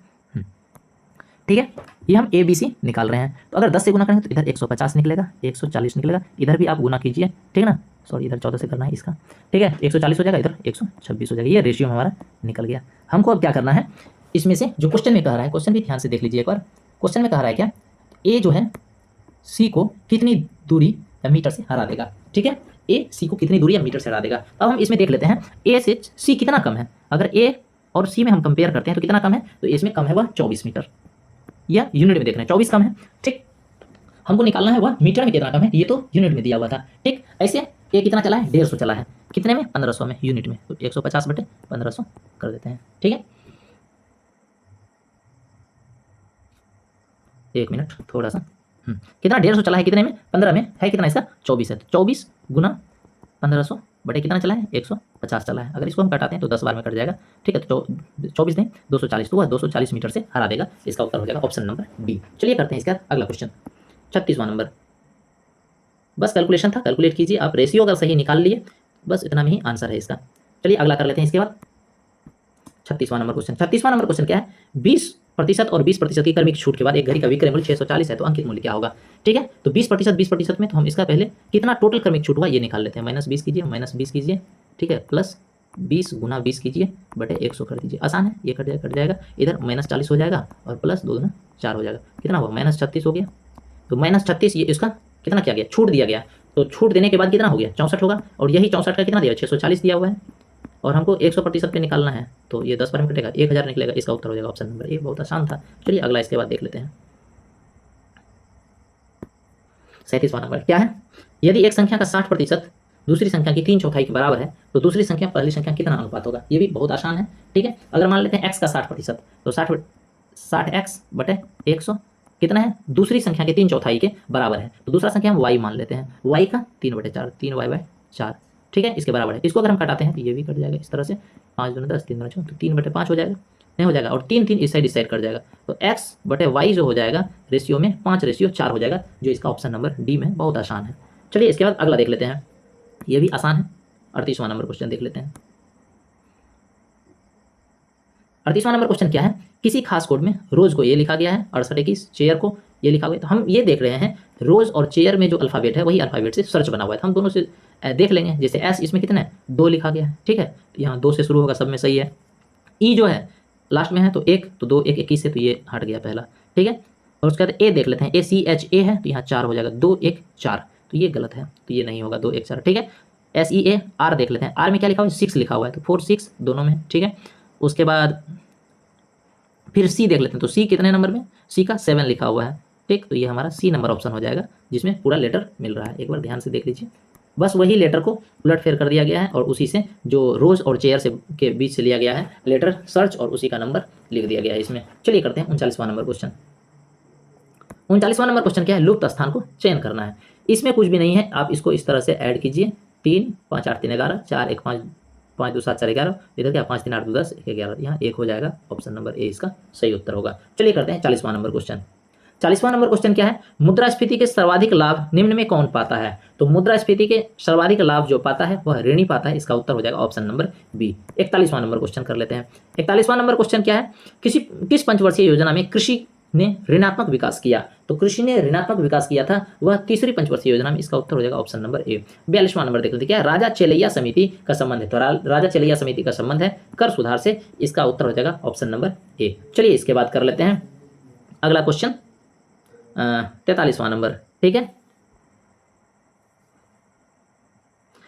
ठीक है, ये हम ए बी सी निकाल रहे हैं, तो अगर 10 से गुना करेंगे तो इधर 150 निकलेगा, 140 निकलेगा, इधर भी आप गुना कीजिए, ठीक है ना, सॉरी इधर 14 से करना है इसका, ठीक है 140 हो जाएगा, इधर 126 हो जाएगा, ये रेशियो हमारा निकल गया। हमको अब क्या करना है, इसमें से जो क्वेश्चन में कह रहा है, क्वेश्चन भी ध्यान से देख लीजिए एक बार। क्वेश्चन में कह रहा है क्या, ए जो है सी को कितनी दूरी या मीटर से हरा देगा। ठीक है, ए सी को कितनी दूरी या मीटर से हरा देगा। अब हम इसमें देख लेते हैं ए से सी कितना कम है, अगर ए और सी में हम कंपेयर करते हैं तो कितना कम है, तो इसमें कम है वह 24 मीटर, या यूनिट में देखना है 24 कम है। ठीक, हमको निकालना है वह मीटर में कितना कम है, ये तो यूनिट में दिया हुआ था। ठीक, ऐसे ए कितना चला है 150 चला है, कितने में 1500 में यूनिट में, तो 150/1500 कर देते हैं। ठीक है, 1 मिनट थोड़ा सा, कितना 150 चला है, कितने में 15 में है, कितना इसका 24 है, तो 24 गुना 1500 बटे कितना चला है 150 चला है। अगर इसको हम कटाते हैं तो 10 बार में कट जाएगा। ठीक है, तो 24 दें 240, तो वह 240 मीटर से हरा देगा, इसका उत्तर हो जाएगा ऑप्शन नंबर बी। चलिए करते हैं इसका अगला क्वेश्चन, 36वां नंबर। बस कैलकुलेशन था, कैलकुलेट कीजिए आप, रेशियो अगर सही निकाल लिए बस इतना में ही आंसर है इसका। चलिए अगला कर लेते हैं इसके बाद 36वां नंबर क्वेश्चन। 36वां नंबर क्वेश्चन क्या है, 20% और 20% की क्रमिक छूट के बाद एक घड़ी का विक्रय मूल्य 640 है, तो अंकित मूल्य क्या होगा। ठीक है, तो 20% में तो हम इसका पहले कितना टोटल क्रमिक छूट हुआ ये निकाल लेते हैं, -20 कीजिए, -20 कीजिए, ठीक है, प्लस 20 गुना 20 कीजिए बटे 100 कर दीजिए, आसान है, ये कट जाएगा, इधर -40 हो जाएगा और प्लस 2 गुना 4 हो जाएगा, कितना हुआ -36 हो गया। तो -36 ये इसका कितना किया गया, छूट दिया गया, तो छूट देने के बाद कितना हो गया 64 होगा, और यही 64 का कितना दिया 640 दिया हुआ है, और हमको 100% पे निकालना है, तो ये 10 बार में कटेगा 1000 निकलेगा, इसका उत्तर हो जाएगा ऑप्शन नंबर ए। बहुत आसान था। चलिए अगला इसके बाद देख लेते हैं 37वां नंबर। क्या है, यदि एक संख्या का 60% दूसरी संख्या की 3/4 के बराबर है तो दूसरी संख्या पहली संख्या कितना अनुपात होगा। ये भी बहुत आसान है। ठीक है, अगर मान लेते हैं x का 60%, तो 60x बटे 100 कितना है, दूसरी संख्या के 3/4 के बराबर है, तो दूसरा संख्या हम y मान लेते हैं, y का 3/4, 3y/4, ठीक है, इसके बराबर है। इसको अगर हम कटाते हैं तो ये भी कट जाएगा इस तरह से, 5 दूनी 10, 3 दूनी 6, तो 3/5 हो जाएगा, नहीं हो जाएगा, और 3 3 इस साइड कर जाएगा, तो x बटे y जो हो जाएगा रेशियो में 5:4 हो जाएगा, जो इसका ऑप्शन नंबर डी में। बहुत आसान है। चलिए इसके बाद अगला देख लेते हैं, ये भी आसान है, 38वां नंबर क्वेश्चन देख लेते हैं। 38वां नंबर क्वेश्चन क्या है, किसी खास कोड में रोज को ये लिखा गया है, 68 21 चेयर को ये लिखा हुआ है, तो हम ये देख रहे हैं रोज और चेयर में जो अल्फाबेट है वही अल्फाबेट से सर्च बना हुआ है, तो हम दोनों से देख लेंगे। जैसे एस इसमें कितना है 2 लिखा गया है, ठीक है, यहाँ 2 से शुरू होगा, सब में सही है। ई जो है लास्ट में है तो 1, तो 2 1 21 से, तो ये हट गया पहला, ठीक है। और उसके बाद ए देख लेते हैं, ACHA है तो यहाँ 4 हो जाएगा, 2 1 4, तो ये गलत है, तो ये नहीं होगा, 2 1 4, ठीक है। SEAR देख लेते हैं, आर में क्या लिखा हुआ है 6 लिखा हुआ है, तो 4 6 दोनों में, ठीक है। उसके बाद फिर सी देख लेते हैं, तो सी कितने नंबर में, सी का 7 लिखा हुआ है, ठीक, तो ये हमारा सी नंबर ऑप्शन हो जाएगा, जिसमें पूरा लेटर मिल रहा है। एक बार ध्यान से देख लीजिए, बस वही लेटर को उलट फेर कर दिया गया है और उसी से जो रोज और चेयर से के बीच से लिया गया है लेटर सर्च और उसी का नंबर लिख दिया गया है इसमें। चलिए करते हैं 39वां नंबर क्वेश्चन। 39वां नंबर क्वेश्चन क्या है, लुप्त स्थान को चयन करना है। इसमें कुछ भी नहीं है, आप इसको इस तरह से ऐड कीजिए, 3 5 8 3 11 4 1 5 5 2 7 4 11, इधर क्या 5 3 8 2 10 1 11, यहाँ 1 हो जाएगा, ऑप्शन नंबर ए इसका सही उत्तर होगा। चलिए करते हैं 40वां नंबर क्वेश्चन। 40वां नंबर क्वेश्चन क्या है, मुद्रास्फीति के सर्वाधिक लाभ निम्न में कौन पाता है। तो मुद्रास्फीति के सर्वाधिक लाभ जो पाता है वह ऋणी पाता है, इसका उत्तर हो जाएगा ऑप्शन नंबर बी। 41वां नंबर क्वेश्चन कर लेते हैं। 41वां नंबर क्वेश्चन क्या है, किस पंचवर्षीय योजना में कृषि ने ऋणात्मक विकास किया। तो कृषि ने ऋणात्मक विकास किया था वह तीसरी पंचवर्षीय योजना में, इसका उत्तर हो जाएगा ऑप्शन नंबर ए। 42वां नंबर देख लेते हैं, क्या राजा चेलैया समिति का संबंध है। तो राजा चेलैया समिति का संबंध है कर सुधार से, इसका उत्तर हो जाएगा ऑप्शन नंबर ए। चलिए इसके बाद कर लेते हैं अगला क्वेश्चन 43वां नंबर, ठीक है।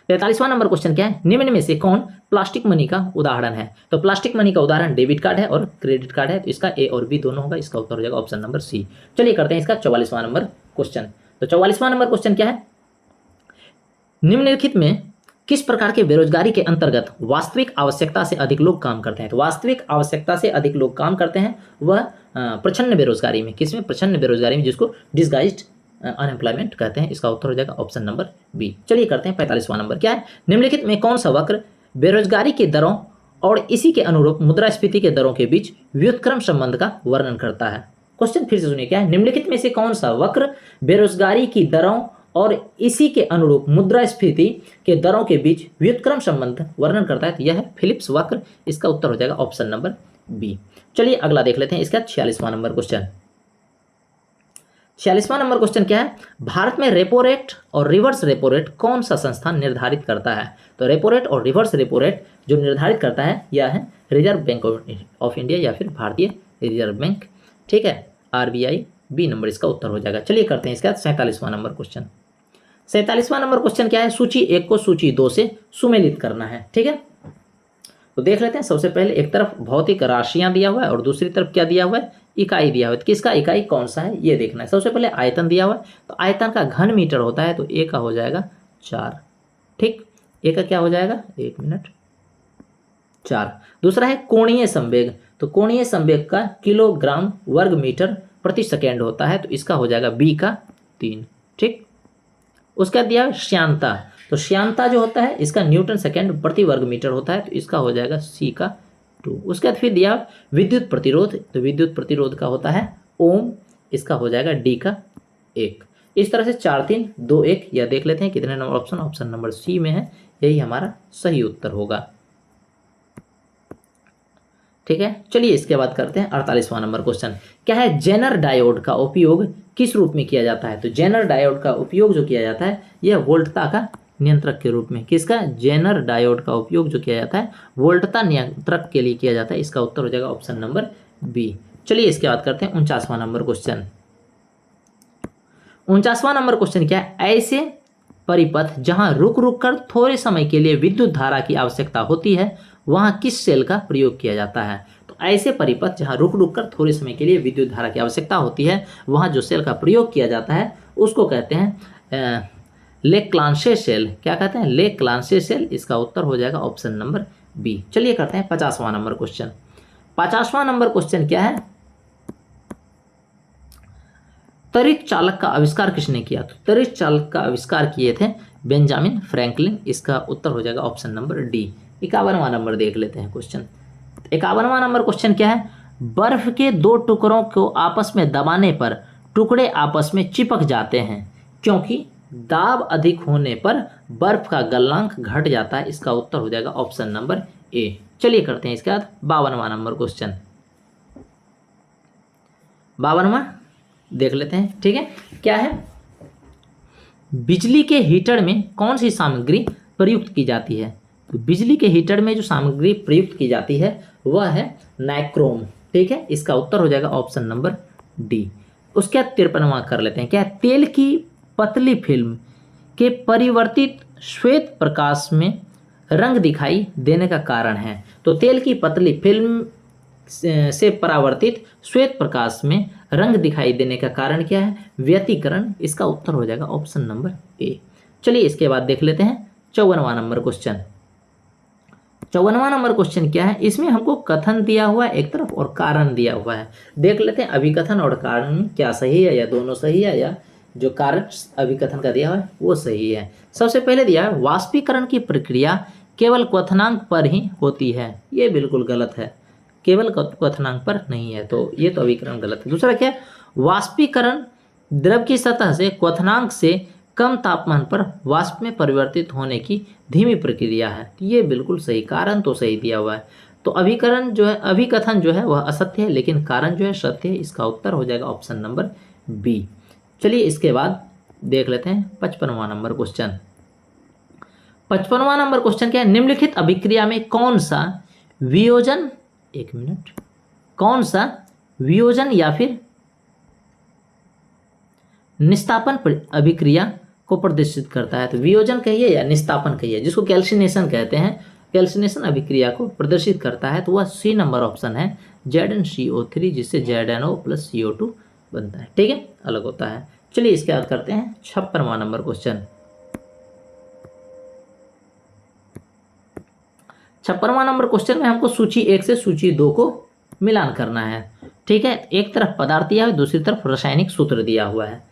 43वां नंबर क्वेश्चन क्या है, निम्न में से कौन प्लास्टिक मनी का उदाहरण है। तो प्लास्टिक मनी का उदाहरण डेबिट कार्ड है और क्रेडिट कार्ड है, तो इसका ए और बी दोनों होगा, इसका उत्तर हो जाएगा ऑप्शन नंबर सी। चलिए करते हैं इसका 44वां नंबर क्वेश्चन। तो 44वां नंबर क्वेश्चन क्या है, निम्नलिखित में किस प्रकार के बेरोजगारी के अंतर्गत वास्तविक आवश्यकता से अधिक लोग काम करते हैं। तो वास्तविक आवश्यकता से अधिक लोग काम करते हैं वह प्रच्छन्न बेरोजगारी में, किसमें, प्रच्छन्न बेरोजगारी में, जिसको डिसगाइज्ड अनएम्प्लॉयमेंट कहते हैं, इसका उत्तर हो जाएगा ऑप्शन नंबर बी। चलिए करते हैं 45वां नंबर, क्या है, निम्नलिखित में कौन सा वक्र बेरोजगारी के दरों और इसी के अनुरूप मुद्रास्फीति के दरों के बीच व्युत्क्रम संबंध का वर्णन करता है। क्वेश्चन फिर से सुनिए, क्या है, निम्नलिखित में से कौन सा वक्र बेरोजगारी की दरों और इसी के अनुरूप मुद्रास्फीति के दरों के बीच व्युत्क्रम संबंध वर्णन करता है। तो यह है फिलिप्स वक्र, इसका उत्तर हो जाएगा ऑप्शन नंबर बी। चलिए अगला देख लेते हैं इसका 46वां नंबर क्वेश्चन। 46वां नंबर क्वेश्चन क्या है, भारत में रेपो रेट और रिवर्स रेपो रेट कौन सा संस्थान निर्धारित करता है। तो रेपो रेट और रिवर्स रेपो रेट जो निर्धारित करता है यह है रिजर्व बैंक ऑफ इंडिया या फिर भारतीय रिजर्व बैंक, ठीक है, RBI, बी नंबर इसका उत्तर हो जाएगा। चलिए करते हैं इसका 47वां नंबर क्वेश्चन। 47वां नंबर क्वेश्चन क्या है, सूची 1 को सूची 2 से सुमेलित करना है, ठीक है। तो देख लेते हैं, सबसे पहले एक तरफ भौतिक राशियां दिया हुआ है और दूसरी तरफ क्या दिया हुआ है, इकाई दिया हुआ है। तो किसका इकाई कौन सा है ये देखना है। सबसे पहले आयतन दिया हुआ है, तो आयतन का घन मीटर होता है, तो ए का हो जाएगा 4, ठीक, ए का क्या हो जाएगा, 1 मिनट 4। दूसरा है कोणीय संवेग, तो कोणीय संवेग का किलोग्राम वर्ग मीटर प्रति सेकेंड होता है, तो इसका हो जाएगा बी का 3, ठीक। उसका दिया श्यानता, तो श्यानता जो होता है इसका न्यूटन सेकेंड प्रति वर्ग मीटर होता है, तो इसका हो जाएगा सी का 2। उसके बाद फिर दिया विद्युत प्रतिरोध, तो विद्युत प्रतिरोध का होता है ओम, इसका हो जाएगा डी का 1। इस तरह से 4 3 2 1, यह देख लेते हैं कितने number option, option number C में है, यही हमारा सही उत्तर होगा, ठीक है। चलिए इसके बाद करते हैं 48वां नंबर क्वेश्चन। क्या है, जेनर डायोड का उपयोग किस रूप में किया जाता है। तो जेनर डायोड का उपयोग जो किया जाता है यह वोल्टता का नियंत्रक के रूप में, किसका, जेनर डायोड का उपयोग जो किया जाता है वोल्टता नियंत्रक के लिए किया जाता है, इसका उत्तर हो जाएगा ऑप्शन नंबर बी। चलिए इसके बाद करते हैं 49वां नंबर क्वेश्चन। 49वां नंबर क्वेश्चन क्या है, ऐसे परिपथ जहां रुक रुक कर थोड़े समय के लिए विद्युत धारा की आवश्यकता होती है वहां किस सेल का प्रयोग किया जाता है। तो ऐसे परिपथ जहां रुक रुक कर थोड़े समय के लिए विद्युत धारा की आवश्यकता होती है वहां जो सेल का प्रयोग किया जाता है उसको कहते हैं लेक्लांशे सेल। क्या कहते हैं, लेक्लांशे सेल, इसका उत्तर हो जाएगा ऑप्शन नंबर बी। चलिए करते हैं 50वां नंबर क्वेश्चन। 50वां नंबर क्वेश्चन क्या है, त्वरित चालक का आविष्कार किसने किया। तो त्वरित चालक का आविष्कार किए थे बेंजामिन फ्रैंकलिन, इसका उत्तर हो जाएगा ऑप्शन नंबर डी। 51वां नंबर देख लेते हैं क्वेश्चन। 51वां नंबर क्वेश्चन क्या है, बर्फ के 2 टुकड़ों को आपस में दबाने पर टुकड़े आपस में चिपक जाते हैं क्योंकि दाब अधिक होने पर बर्फ का गलनांक घट जाता है, इसका उत्तर हो जाएगा ऑप्शन नंबर ए। चलिए करते हैं इसके बाद 52वां नंबर क्वेश्चन। 52वां देख लेते हैं, ठीक है। क्या है, बिजली के हीटर में कौन सी सामग्री प्रयुक्त की जाती है। तो बिजली के हीटर में जो सामग्री प्रयुक्त की जाती है वह है नाइक्रोम, ठीक है, इसका उत्तर हो जाएगा ऑप्शन नंबर डी। उसके बाद 53वां कर लेते हैं। क्या है, तेल की पतली फिल्म के परिवर्तित श्वेत प्रकाश में रंग दिखाई देने का कारण है। तो तेल की पतली फिल्म से परावर्तित श्वेत प्रकाश में रंग दिखाई देने का कारण क्या है, व्यतिकरण, इसका उत्तर हो जाएगा ऑप्शन नंबर ए। चलिए इसके बाद देख लेते हैं 54वां नंबर क्वेश्चन। 54वां नंबर क्वेश्चन क्या है, इसमें हमको कथन दिया हुआ है एक तरफ और कारण दिया हुआ है। देख लेते हैं अभिकथन और कारण क्या सही है, या दोनों सही है, या जो कारण अभिकथन का दिया हुआ है वो सही है। सबसे पहले दिया है वाष्पीकरण की प्रक्रिया केवल क्वथनांक पर ही होती है, ये बिल्कुल गलत है, केवल क्वथनांक पर नहीं है, तो ये तो अभिकरण गलत है। दूसरा क्या है, वाष्पीकरण द्रव की सतह से क्वथनांक से कम तापमान पर वाष्प में परिवर्तित होने की धीमी प्रक्रिया है, ये बिल्कुल सही, कारण तो सही दिया हुआ है। तो अभिकरण जो है, अभिकथन जो है वह असत्य है, लेकिन कारण जो है सत्य है। इसका उत्तर हो जाएगा ऑप्शन नंबर बी। चलिए इसके बाद देख लेते हैं 55वां नंबर क्वेश्चन। 55वां नंबर क्वेश्चन क्या है, निम्नलिखित अभिक्रिया में कौन सा वियोजन, एक मिनट, कौन सा वियोजन या फिर निस्तापन अभिक्रिया को प्रदर्शित करता है। तो वियोजन कहिए या निस्तापन कहिए, जिसको कैल्सिनेशन कहते हैं, कैल्सिनेशन अभिक्रिया को प्रदर्शित करता है, तो वह सी नंबर ऑप्शन है ZnCO3, जिससे ZnO + CO2 बनता है। ठीक है, अलग होता है। चलिए इसके बाद करते हैं 56वां नंबर क्वेश्चन। 56वां नंबर क्वेश्चन में हमको सूची 1 से सूची 2 को मिलान करना है। ठीक है, एक तरफ पदार्थ दिया है, दूसरी तरफ रासायनिक सूत्र दिया हुआ है।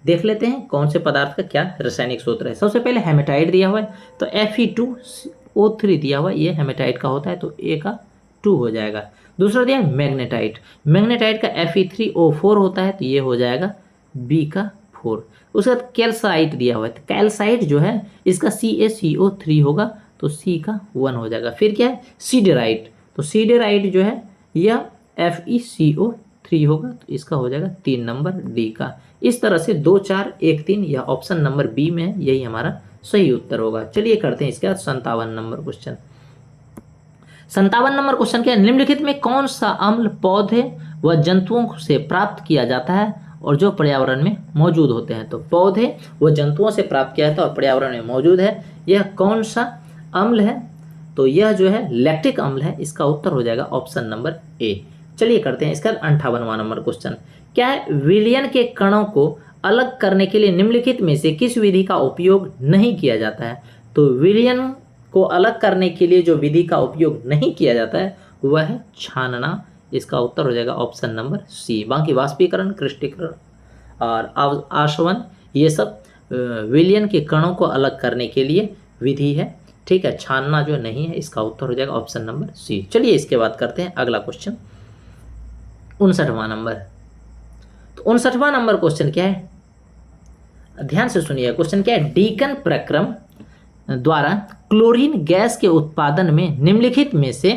देख लेते हैं कौन से पदार्थ का क्या रासायनिक सूत्र है। सबसे पहले हेमेटाइट दिया हुआ है, तो Fe2O3 दिया हुआ है, ये हेमेटाइट का होता है, तो A का 2 हो जाएगा। दूसरा दिया है मैग्नेटाइट, मैग्नेटाइट का Fe3O4 होता है, तो ये हो जाएगा B का 4। उसके बाद कैल्साइट दिया हुआ है, तो कैल्साइट जो है इसका CaCO3 होगा, तो C का 1 हो जाएगा। फिर क्या है सीडेराइट, तो सीडेराइट जो है यह FeCO3 होगा, तो इसका हो जाएगा 3 नंबर D का। इस तरह से 2, 4, 1, 3 या ऑप्शन नंबर बी में है, यही हमारा सही उत्तर होगा। चलिए करते हैं इसके बाद 57 नंबर क्वेश्चन। 57 नंबर क्वेश्चन क्या है, निम्नलिखित में कौन सा अम्ल पौधे व जंतुओं से प्राप्त किया जाता है और जो पर्यावरण में मौजूद होते हैं। तो पौधे व जंतुओं से प्राप्त किया जाता है और पर्यावरण में मौजूद है, यह कौन सा अम्ल है, तो यह जो है लैक्टिक अम्ल है। इसका उत्तर हो जाएगा ऑप्शन नंबर ए। चलिए करते हैं इसका 58वां नंबर क्वेश्चन। क्या है, विलयन के कणों को अलग करने के लिए निम्नलिखित में से किस विधि का उपयोग नहीं किया जाता है। तो विलयन को अलग करने के लिए जो विधि का उपयोग नहीं किया जाता है वह है छानना। इसका उत्तर हो जाएगा ऑप्शन नंबर सी। बाकी वाष्पीकरण, क्रिस्टलीकरण और आशवन, ये सब विलयन के कणों को अलग करने के लिए विधि है। ठीक है, छानना जो नहीं है, इसका उत्तर हो जाएगा ऑप्शन नंबर सी। चलिए इसके बाद करते हैं अगला क्वेश्चन 59वां नंबर। तो 59वां नंबर क्वेश्चन क्या है, ध्यान से सुनिए। क्वेश्चन क्या है, डीकन प्रक्रम द्वारा क्लोरीन गैस के उत्पादन में निम्नलिखित में से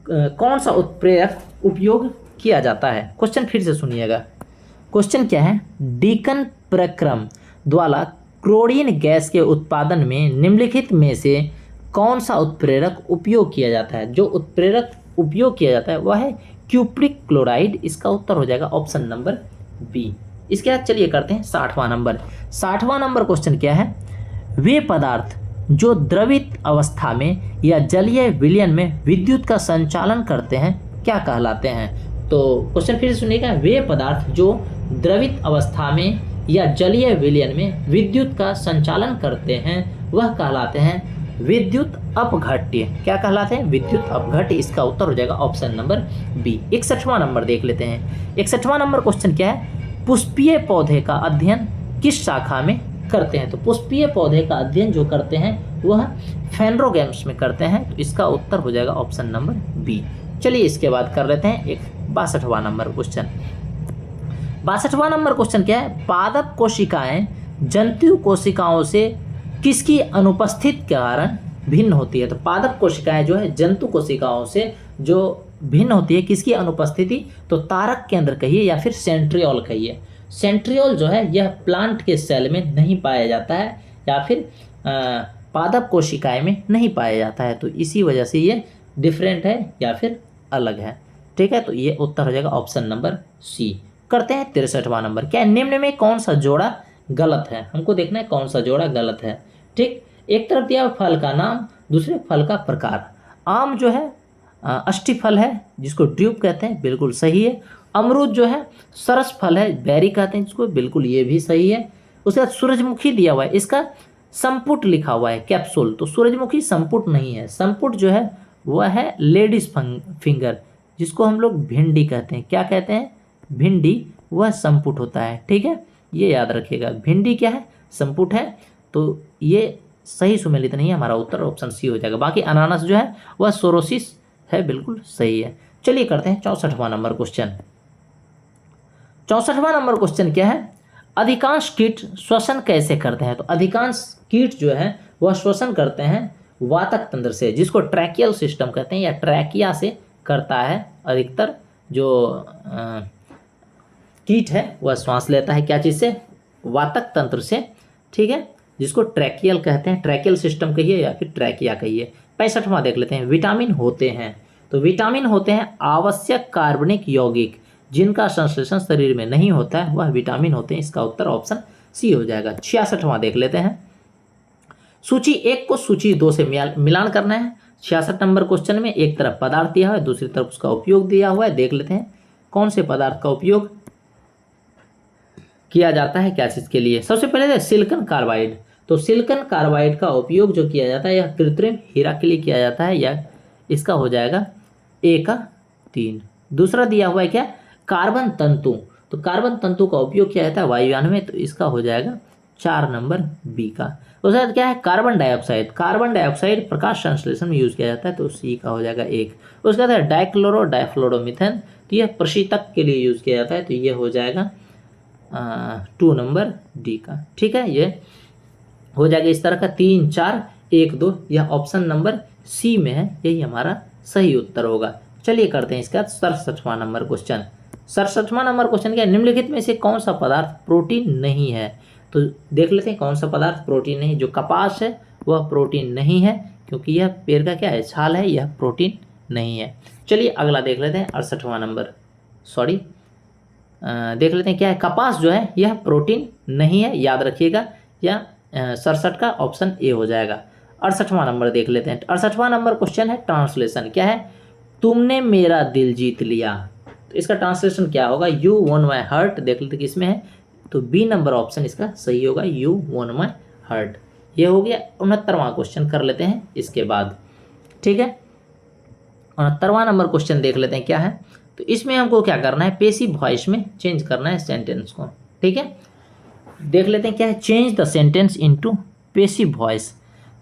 कौन सा उत्प्रेरक उपयोग किया जाता है। क्वेश्चन फिर से सुनिएगा। क्वेश्चन क्या है, डीकन प्रक्रम द्वारा क्लोरीन गैस के उत्पादन में निम्नलिखित में से कौन सा उत्प्रेरक उपयोग किया जाता है। जो उत्प्रेरक उपयोग किया जाता है वह है क्यूप्रिक क्लोराइड। इसका उत्तर हो जाएगा ऑप्शन नंबर बी। इसके बाद चलिए करते हैं 60वां नंबर। 60वां नंबर क्वेश्चन क्या है, वे पदार्थ जो द्रवित अवस्था में या जलीय विलयन में विद्युत का संचालन करते हैं क्या कहलाते हैं। तो क्वेश्चन फिर से सुनिएगा, वे पदार्थ जो द्रवित अवस्था में या जलीय विलयन में विद्युत का संचालन करते हैं वह कहलाते हैं विद्युत अपघट्य। क्या कहलाते हैं, विद्युत अपघट्य। इसका उत्तर हो जाएगा ऑप्शन नंबर बी। 61वां नंबर देख लेते हैं। 61वां नंबर क्वेश्चन क्या है, पुष्पीय पौधे का अध्ययन किस शाखा में करते हैं। तो पुष्पीय पौधे का अध्ययन जो करते हैं वह फेनरोगैम्स में करते हैं, तो इसका उत्तर हो जाएगा ऑप्शन नंबर बी। चलिए इसके बाद कर लेते हैं एक 62वां नंबर क्वेश्चन। 62वां नंबर क्वेश्चन क्या है, पादप कोशिकाएं जंतु कोशिकाओं से किसकी अनुपस्थिति के कारण भिन्न होती है। तो पादप कोशिकाएं जो है जंतु कोशिकाओं से जो भिन्न होती है, किसकी अनुपस्थिति, तो तारक केंद्र कहिए या फिर सेंट्रियोल कहिए। सेंट्रियोल जो है यह प्लांट के सेल में नहीं पाया जाता है या फिर पादप कोशिकाएं में नहीं पाया जाता है, तो इसी वजह से ये डिफरेंट है या फिर अलग है। ठीक है, तो ये उत्तर हो जाएगा ऑप्शन नंबर सी। करते हैं 63वां नंबर। क्या निम्न में कौन सा जोड़ा गलत है, हमको देखना है कौन सा जोड़ा गलत है। ठीक, एक तरफ दिया फल का नाम, दूसरे फल का प्रकार। आम जो है अष्टी फल है जिसको ड्यूब कहते हैं, बिल्कुल सही है। अमरूद जो है सरस फल है, बेरी कहते हैं जिसको, बिल्कुल ये भी सही है। उसके बाद सूरजमुखी दिया हुआ है, इसका संपुट लिखा हुआ है कैप्सूल, तो सूरजमुखी संपुट नहीं है। संपुट जो है वह है लेडीज फिंगर, जिसको हम लोग भिंडी कहते हैं। क्या कहते हैं? भिंडी, वह संपुट होता है। ठीक है, ये याद रखिएगा। भिंडी क्या है? संपुट है। तो ये सही सुमेलित नहीं है, हमारा उत्तर ऑप्शन सी हो जाएगा। बाकी अनानास जो है वह सोरोसिस है, बिल्कुल सही है। चलिए करते हैं 64वां नंबर क्वेश्चन। 64वां नंबर क्वेश्चन क्या है? अधिकांश कीट श्वसन कैसे करते हैं? तो अधिकांश कीट जो है वह श्वसन करते हैं वातक तंत्र से, जिसको ट्रैकियल सिस्टम कहते हैं, या ट्रैकिया से करता है। अधिकतर जो कीट है वह श्वास लेता है क्या चीज़ से? वातक तंत्र से। ठीक है, जिसको ट्रैकियल कहते हैं, ट्रैकियल सिस्टम कहिए या फिर ट्रैकिया कहिए। 65वां देख लेते हैं। विटामिन होते हैं, तो विटामिन होते हैं आवश्यक कार्बनिक यौगिक, जिनका संश्लेषण शरीर में नहीं होता है, वह विटामिन होते हैं। इसका उत्तर ऑप्शन सी हो जाएगा। 66वां देख लेते हैं। सूची 1 को सूची 2 से मिलान करना है। 66 नंबर क्वेश्चन में एक तरफ पदार्थ दिया हुआ है, दूसरी तरफ उसका उपयोग दिया हुआ है। देख लेते हैं कौन से पदार्थ का उपयोग किया जाता है क्या चीज़ के लिए। सबसे पहले सिलिकॉन कार्बाइड, तो सिलिकॉन कार्बाइड का उपयोग जो किया जाता है यह कृत्रिम हीरा के लिए किया जाता है, या इसका हो जाएगा ए का 3। दूसरा दिया हुआ है क्या? कार्बन तंतु, तो कार्बन तंतु का उपयोग किया जाता है वायुयान में, तो इसका हो जाएगा 4 नंबर बी का। उसके बाद क्या है? कार्बन डाइऑक्साइड, कार्बन डाइऑक्साइड प्रकाश संश्लेषण में यूज किया जाता है, तो सी का हो जाएगा 1। उसके बाद है डाइक्लोरो डाइफ्लोरोमीथेन, तो यह प्रशीतक के लिए यूज किया जाता है, तो ये हो जाएगा 2 नंबर डी का। ठीक है, ये हो जाएगा इस तरह का 3, 4, 1, 2, यह ऑप्शन नंबर सी में है, यही हमारा सही उत्तर होगा। चलिए करते हैं इसका 67वां नंबर क्वेश्चन। 67वां नंबर क्वेश्चन क्या है? निम्नलिखित में से कौन सा पदार्थ प्रोटीन नहीं है? तो देख लेते हैं कौन सा पदार्थ प्रोटीन नहीं। जो कपास है वह प्रोटीन नहीं है, क्योंकि यह पेड़ का क्या है? छाल है, यह प्रोटीन नहीं है। चलिए अगला देख लेते हैं 68वां नंबर, सॉरी देख लेते हैं क्या है? कपास जो है यह प्रोटीन नहीं है, याद रखिएगा। या 67 का ऑप्शन ए हो जाएगा। 68वां नंबर देख लेते हैं। 68वां नंबर क्वेश्चन है ट्रांसलेशन। क्या है? तुमने मेरा दिल जीत लिया, तो इसका ट्रांसलेशन क्या होगा? You won my heart. देख लेते किसमें है, तो बी नंबर ऑप्शन इसका सही होगा, यू वॉन माई हार्ट। ये हो गया 69वां क्वेश्चन। कर लेते हैं इसके बाद। ठीक है, 69वां नंबर क्वेश्चन देख लेते हैं क्या है। तो इसमें हमको क्या करना है? पेसिव वॉइस में चेंज करना है सेंटेंस को। ठीक है, देख लेते हैं क्या है? Change the sentence into passive voice.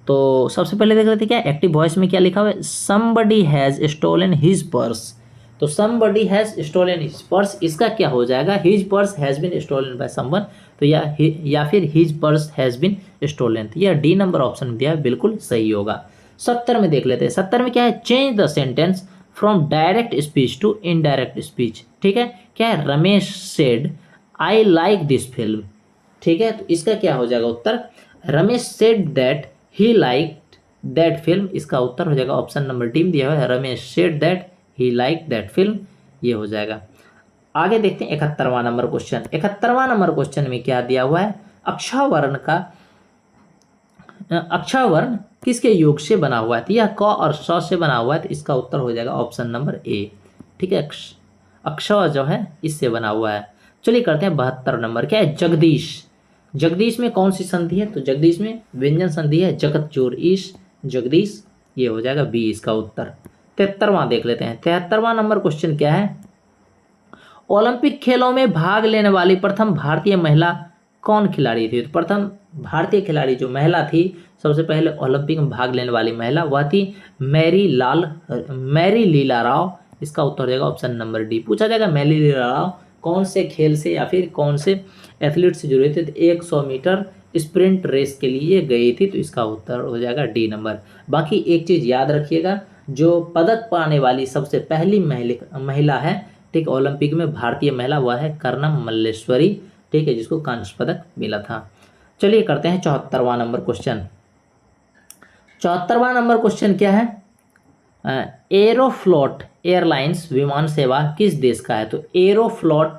तो सबसे पहले देख लेते हैं क्या एक्टिव वॉइस में क्या लिखा हुआ है? Somebody has stolen his purse, तो somebody has stolen his purse, इसका क्या हो जाएगा? His purse has been stolen by someone, तो या फिर his purse has been stolen, तो यह डी नंबर ऑप्शन दिया है, बिल्कुल सही होगा। 70 में देख लेते हैं। 70 में क्या है? Change the sentence from direct speech to indirect speech. ठीक है, क्या है? Ramesh said I like this film. ठीक है, तो इसका क्या हो जाएगा उत्तर? Ramesh said that he liked that film, इसका उत्तर हो जाएगा ऑप्शन नंबर डी में दिया हुआ है, Ramesh said that he liked that film, ये हो जाएगा। आगे देखते हैं 71वां नंबर क्वेश्चन। 71वां नंबर क्वेश्चन में क्या दिया हुआ है? अक्षावर्ण किसके योग से बना हुआ है? तो यह क और स से बना हुआ है, तो इसका उत्तर हो जाएगा ऑप्शन नंबर ए। ठीक है, अक्षर जो है इससे बना हुआ है। चलिए करते हैं 72 नंबर। क्या है? जगदीश। जगदीश में कौन सी संधि है? तो जगदीश में व्यंजन संधि है, जगत जोर ईश, जगदीश, ये हो जाएगा बी इसका उत्तर। 73वां देख लेते हैं। 73वां नंबर क्वेश्चन क्या है? ओलंपिक खेलों में भाग लेने वाली प्रथम भारतीय महिला कौन खिलाड़ी थी? तो प्रथम भारतीय खिलाड़ी जो महिला थी, सबसे पहले ओलंपिक में भाग लेने वाली महिला, वह थी मैरी लीला राव। इसका उत्तर हो जाएगा ऑप्शन नंबर डी। पूछा जाएगा मैरी लीला राव कौन से खेल से या फिर कौन से एथलीट से जुड़े थे? तो 100 मीटर स्प्रिंट रेस के लिए गई थी, तो इसका उत्तर हो जाएगा डी नंबर। बाकी एक चीज़ याद रखिएगा, जो पदक पाने वाली सबसे पहली महिला है, ठीक, ओलंपिक में भारतीय महिला, वह है कर्णम मल्लेश्वरी। ठीक है, जिसको कांस्य पदक मिला था। चलिए करते हैं 74वां नंबर क्वेश्चन। 74वां नंबर क्वेश्चन क्या है? एरोफ्लोट एयरलाइंस विमान सेवा किस देश का है? तो एरोफ्लोट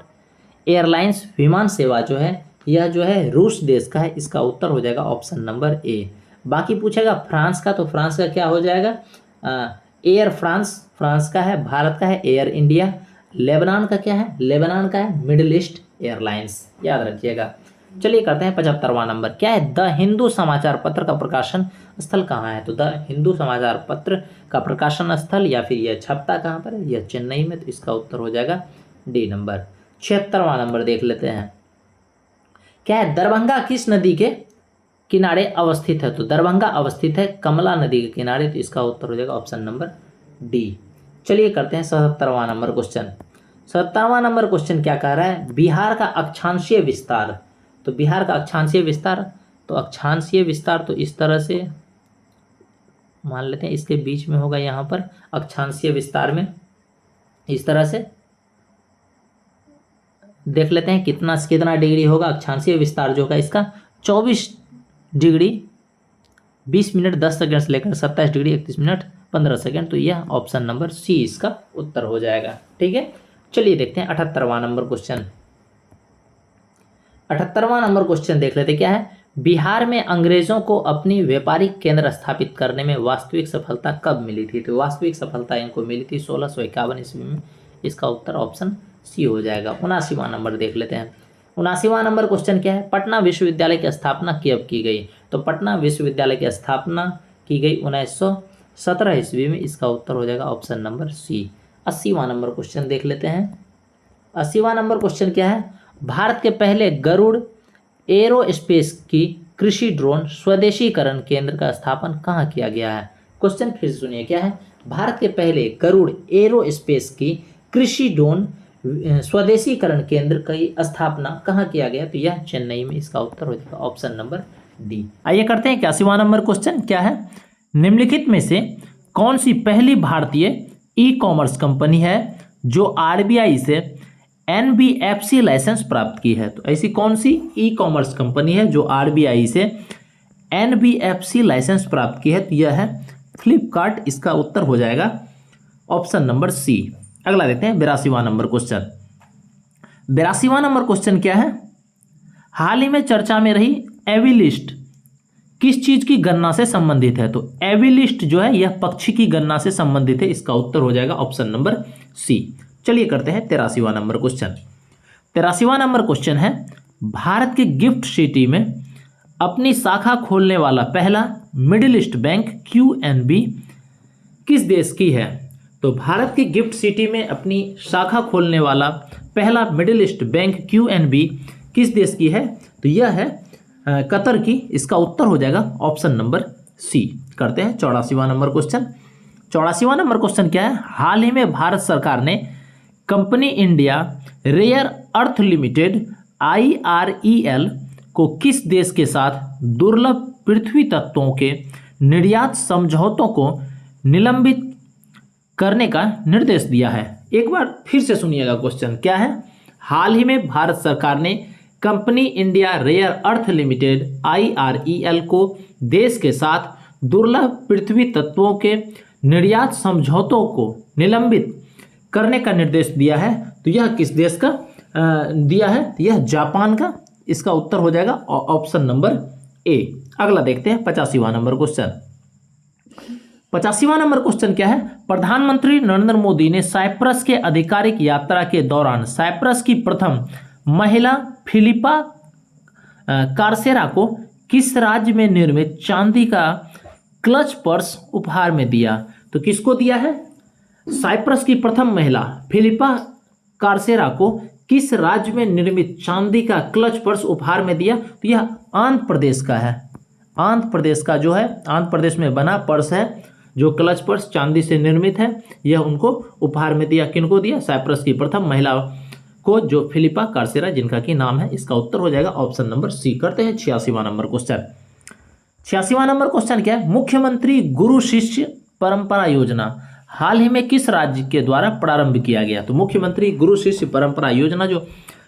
एयरलाइंस विमान सेवा जो है यह जो है रूस देश का है, इसका उत्तर हो जाएगा ऑप्शन नंबर ए। बाकी पूछेगा फ्रांस का, तो फ्रांस का क्या हो जाएगा? एयर फ्रांस, फ्रांस का है। भारत का है एयर इंडिया। लेबनान का क्या है? लेबनान का है मिडिल ईस्ट एयरलाइंस, याद रखिएगा। चलिए करते हैं 75वां नंबर। क्या है? द हिंदू समाचार पत्र का प्रकाशन स्थल कहाँ है? तो द हिंदू समाचार पत्र का प्रकाशन स्थल या फिर यह छपता कहाँ पर है? यह चेन्नई में। तो इसका उत्तर हो जाएगा डी नंबर। 76वां नंबर देख लेते हैं। क्या है? दरभंगा किस नदी के किनारे अवस्थित है? तो दरभंगा अवस्थित है कमला नदी के किनारे। तो इसका उत्तर हो जाएगा ऑप्शन नंबर डी। चलिए करते हैं 77वां नंबर क्वेश्चन। 77वां नंबर क्वेश्चन क्या कह रहा है? बिहार का अक्षांशीय विस्तार। तो बिहार का अक्षांशीय विस्तार, तो अक्षांशीय विस्तार तो इस तरह से मान लेते हैं, इसके बीच में होगा यहाँ पर अक्षांशीय विस्तार में, इस तरह से देख लेते हैं कितना कितना डिग्री होगा अक्षांशीय विस्तार जो होगा इसका 24 डिग्री 20 मिनट 10 सेकंड से लेकर 27 डिग्री 31 मिनट 15 सेकंड। तो यह ऑप्शन नंबर सी इसका उत्तर हो जाएगा। ठीक है, चलिए देखते हैं 78वां नंबर क्वेश्चन। 78वां नंबर क्वेश्चन देख लेते क्या है? बिहार में अंग्रेजों को अपनी व्यापारिक केंद्र स्थापित करने में वास्तविक सफलता कब मिली थी? तो वास्तविक सफलता इनको मिली थी 1651 ईस्वी में। इसका उत्तर ऑप्शन सी हो जाएगा। 79वां नंबर देख लेते हैं। 79वां नंबर क्वेश्चन क्या है? पटना विश्वविद्यालय की स्थापना कब की गई? तो पटना विश्वविद्यालय की स्थापना की गई 1917 ईस्वी में। इसका उत्तर हो जाएगा ऑप्शन नंबर सी। 80वां नंबर क्वेश्चन देख लेते हैं। 80वां नंबर क्वेश्चन क्या है? भारत के पहले गरुड़ एरोस्पेस की कृषि ड्रोन स्वदेशीकरण केंद्र का स्थापन कहाँ किया गया है? क्वेश्चन फिर सुनिए क्या है? भारत के पहले गरुड़ एरोस्पेस की कृषि ड्रोन स्वदेशीकरण केंद्र की स्थापना कहाँ किया गया? तो यह चेन्नई में। इसका उत्तर हो जाएगा ऑप्शन नंबर डी। आइए करते हैं 81वां नंबर क्वेश्चन। क्या है? निम्नलिखित में से कौन सी पहली भारतीय ई कॉमर्स कंपनी है जो आरबीआई से एनबीएफसी लाइसेंस प्राप्त की है? तो ऐसी कौन सी ई कॉमर्स कंपनी है जो आरबीआई से एनबीएफसी लाइसेंस प्राप्त की है? तो यह है फ्लिपकार्ट। इसका उत्तर हो जाएगा ऑप्शन नंबर सी। अगला देखते हैं 82वां नंबर क्वेश्चन। 82वां नंबर क्वेश्चन क्या है? हाल ही में चर्चा में रही एवी लिस्ट किस चीज की गणना से संबंधित है? तो एवी लिस्ट जो है यह पक्षी की गणना से संबंधित है। इसका उत्तर हो जाएगा ऑप्शन नंबर सी। चलिए करते हैं 83वां नंबर क्वेश्चन। 83वां नंबर क्वेश्चन है, भारत के गिफ्ट सिटी में अपनी शाखा खोलने वाला पहला मिडिल ईस्ट बैंक क्यूएनबी किस देश की है? तो भारत की गिफ्ट सिटी में अपनी शाखा खोलने वाला पहला मिडिल ईस्ट बैंक क्यूएनबी किस देश की है? तो यह है कतर की। इसका उत्तर हो जाएगा ऑप्शन नंबर सी। करते हैं 84वां नंबर क्वेश्चन। 84वां नंबर क्वेश्चन क्या है? हाल ही में भारत सरकार ने company India rare earth limited IREL को किस देश के साथ दुर्लभ पृथ्वी तत्वों के निर्यात समझौतों को निलंबित करने का निर्देश दिया है? एक बार फिर से सुनिएगा क्वेश्चन। क्या है? हाल ही में भारत सरकार ने company India rare earth limited IREL को देश के साथ दुर्लभ पृथ्वी तत्वों के निर्यात समझौतों को निलंबित करने का निर्देश दिया है। तो यह किस देश का दिया है? यह जापान का। इसका उत्तर हो जाएगा ऑप्शन नंबर ए। अगला देखते हैं 85वां नंबर क्वेश्चन। 85वां नंबर क्वेश्चन क्या है? प्रधानमंत्री नरेंद्र मोदी ने साइप्रस के आधिकारिक यात्रा के दौरान साइप्रस की प्रथम महिला फिलिपा कार्सेरा को किस राज्य में निर्मित चांदी का क्लच पर्स उपहार में दिया? तो किसको दिया है? साइप्रस की प्रथम महिला फिलिपा कार्सेरा को किस राज्य में निर्मित चांदी का क्लच पर्स उपहार में दिया? तो यह आंध्र प्रदेश का है। आंध्र प्रदेश का जो है, आंध्र प्रदेश में बना पर्स है जो क्लच पर्स चांदी से निर्मित है। यह उनको उपहार में दिया। किनको दिया? साइप्रस की प्रथम महिला को, जो फिलिपा कार्सेरा जिनका की नाम है। इसका उत्तर हो जाएगा ऑप्शन नंबर सी। करते हैं 86वां नंबर क्वेश्चन। 86वां नंबर क्वेश्चन क्या है? मुख्यमंत्री गुरु शिष्य परंपरा योजना हाल ही में किस राज्य के द्वारा प्रारंभ किया गया? तो मुख्यमंत्री गुरु शिष्य परंपरा योजना जो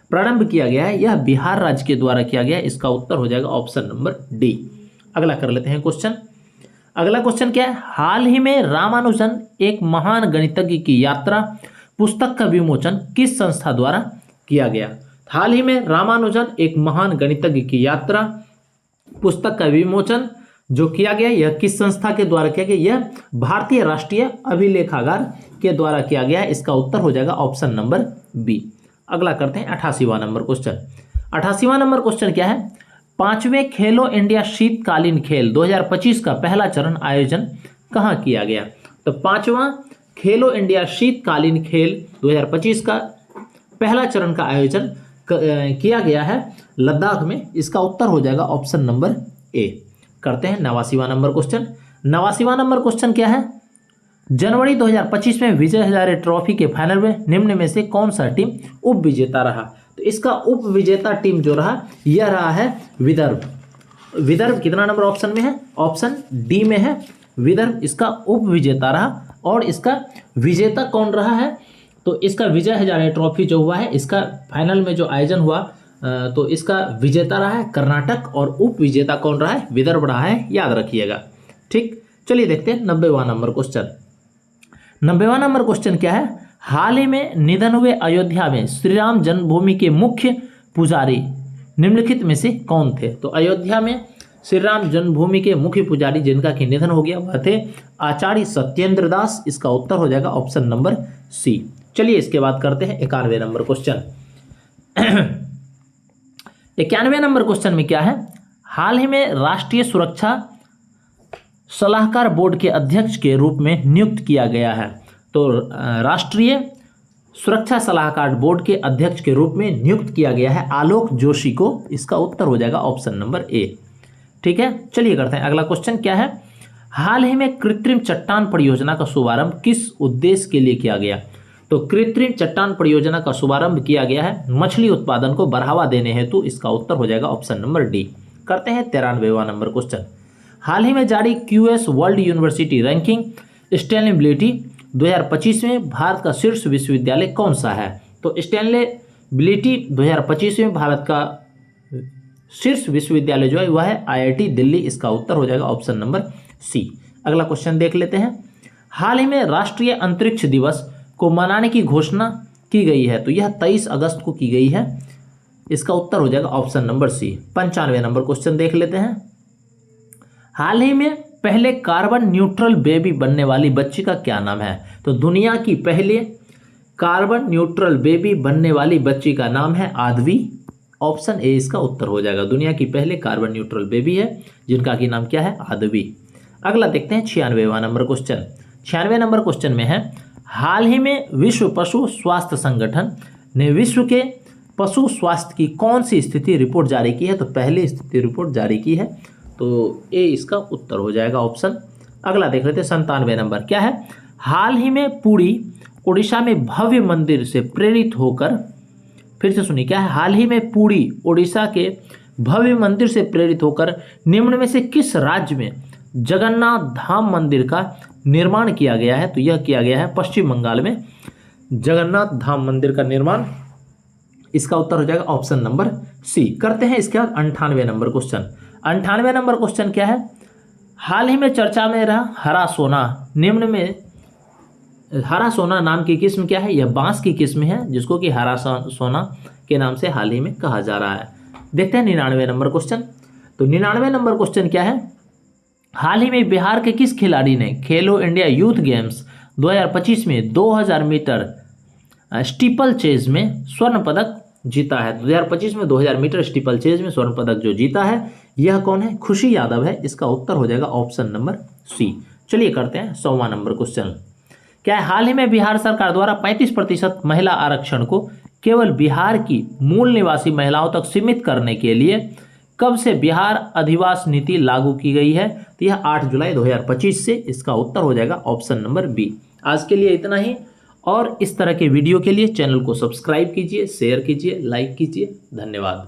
प्रारंभ किया गया है यह बिहार राज्य के द्वारा किया गया है। इसका उत्तर हो जाएगा ऑप्शन नंबर डी। अगला कर लेते हैं क्वेश्चन। अगला क्वेश्चन क्या है? हाल ही में रामानुजन एक महान गणितज्ञ की यात्रा पुस्तक का विमोचन किस संस्था द्वारा किया गया? हाल ही में रामानुजन एक महान गणितज्ञ की यात्रा पुस्तक का विमोचन जो किया गया, यह किस संस्था के द्वारा किया गया? यह भारतीय राष्ट्रीय अभिलेखागार के द्वारा किया गया। इसका उत्तर हो जाएगा ऑप्शन नंबर बी। अगला करते हैं 88वां नंबर क्वेश्चन। 88वां नंबर क्वेश्चन क्या है, 5वें खेलो इंडिया शीतकालीन खेल 2025 का पहला चरण आयोजन कहाँ किया गया। तो 5वां खेलो इंडिया शीतकालीन खेल 2025 का पहला चरण का आयोजन किया गया है लद्दाख में। इसका उत्तर हो जाएगा ऑप्शन नंबर ए। करते हैं 89वां नंबर क्वेश्चन। 89वां नंबर क्वेश्चन क्या है, जनवरी 2025 में विजय हजारे ट्रॉफी के फाइनल में निम्न में से कौन सा टीम उप विजेता रहा। तो इसका उप विजेता टीम जो रहा यह रहा है विदर्भ। विदर्भ कितना नंबर ऑप्शन में है, ऑप्शन डी में है। विदर्भ इसका उप विजेता रहा। और इसका विजेता कौन रहा है, तो इसका विजय हजारे ट्रॉफी जो हुआ है इसका फाइनल में जो आयोजन हुआ तो इसका विजेता रहा है कर्नाटक और उप विजेता कौन रहा है, विदर्भ रहा है, याद रखिएगा। ठीक, चलिए देखते हैं 90वां नंबर क्वेश्चन। 90वां नंबर क्वेश्चन क्या है, हाल ही में निधन हुए अयोध्या में श्री राम जन्मभूमि के मुख्य पुजारी निम्नलिखित में से कौन थे। तो अयोध्या में श्री राम जन्मभूमि के मुख्य पुजारी जिनका कि निधन हो गया वह थे आचार्य सत्येंद्र दास। इसका उत्तर हो जाएगा ऑप्शन नंबर सी। चलिए इसके बाद करते हैं 91वें नंबर क्वेश्चन। 91वें नंबर क्वेश्चन में क्या है, हाल ही में राष्ट्रीय सुरक्षा सलाहकार बोर्ड के अध्यक्ष के रूप में नियुक्त किया गया है। तो राष्ट्रीय सुरक्षा सलाहकार बोर्ड के अध्यक्ष के रूप में नियुक्त किया गया है आलोक जोशी को। इसका उत्तर हो जाएगा ऑप्शन नंबर ए। ठीक है, चलिए करते हैं अगला क्वेश्चन क्या है, हाल ही में कृत्रिम चट्टान परियोजना का शुभारंभ किस उद्देश्य के लिए किया गया। तो कृत्रिम चट्टान परियोजना का शुभारंभ किया गया है मछली उत्पादन को बढ़ावा देने हेतु। इसका उत्तर हो जाएगा ऑप्शन नंबर डी। करते हैं 93वां नंबर क्वेश्चन। हाल ही में जारी क्यूएस वर्ल्ड यूनिवर्सिटी रैंकिंग स्टेनलेबिलिटी 2025 में भारत का शीर्ष विश्वविद्यालय कौन सा है। तो स्टेनलेबिलिटी 2025 में भारत का शीर्ष विश्वविद्यालय जो है वह है आईआईटी दिल्ली। इसका उत्तर हो जाएगा ऑप्शन नंबर सी। अगला क्वेश्चन देख लेते हैं, हाल ही में राष्ट्रीय अंतरिक्ष दिवस को मनाने की घोषणा की गई है। तो यह 23 अगस्त को की गई है। इसका उत्तर हो जाएगा ऑप्शन नंबर सी। 95वें नंबर क्वेश्चन देख लेते हैं, हाल ही में पहले कार्बन न्यूट्रल बेबी बनने वाली बच्ची का क्या नाम है। तो दुनिया की पहले कार्बन न्यूट्रल बेबी बनने वाली बच्ची का नाम है आदवी। ऑप्शन ए इसका उत्तर हो जाएगा। दुनिया की पहले कार्बन न्यूट्रल बेबी है जिनका की नाम क्या है, आदवी। अगला देखते हैं 96वां नंबर क्वेश्चन। 96वें नंबर क्वेश्चन में है, हाल ही में विश्व पशु स्वास्थ्य संगठन ने विश्व के पशु स्वास्थ्य की कौन सी स्थिति रिपोर्ट जारी की है। तो पहली स्थिति रिपोर्ट जारी की है। तो ए इसका उत्तर हो जाएगा ऑप्शन। अगला देख लेते हैं 97वें नंबर क्या है, हाल ही में पुरी उड़ीसा में भव्य मंदिर से प्रेरित होकर, फिर से सुनिए क्या है, हाल ही में पुरी उड़ीसा के भव्य मंदिर से प्रेरित होकर निम्न में से किस राज्य में जगन्नाथ धाम मंदिर का निर्माण किया गया है। तो यह किया गया है पश्चिम बंगाल में जगन्नाथ धाम मंदिर का निर्माण। इसका उत्तर हो जाएगा ऑप्शन नंबर सी। करते हैं इसके बाद 98वें नंबर क्वेश्चन। 98वें नंबर क्वेश्चन क्या है, हाल ही में चर्चा में रहा हरा सोना निम्न में हरा सोना नाम की किस्म क्या है। यह बांस की किस्म है जिसको कि हरा सोना के नाम से हाल ही में कहा जा रहा है। देखते हैं 99वें नंबर क्वेश्चन। तो 99वें नंबर क्वेश्चन क्या है, हाल ही में बिहार के किस खिलाड़ी ने खेलो इंडिया यूथ गेम्स 2025 में 2000 मीटर स्टीपल चेज में स्वर्ण पदक जीता है। 2025 में 2000 मीटर स्टीपल चेज में स्वर्ण पदक जो जीता है यह कौन है, खुशी यादव है। इसका उत्तर हो जाएगा ऑप्शन नंबर सी। चलिए करते हैं 100वां नंबर क्वेश्चन। क्या है, हाल ही में बिहार सरकार द्वारा 35% महिला आरक्षण को केवल बिहार की मूल निवासी महिलाओं तक सीमित करने के लिए कब से बिहार अधिवास नीति लागू की गई है। तो यह 8 जुलाई 2025 से। इसका उत्तर हो जाएगा ऑप्शन नंबर बी। आज के लिए इतना ही, और इस तरह के वीडियो के लिए चैनल को सब्सक्राइब कीजिए, शेयर कीजिए, लाइक कीजिए। धन्यवाद।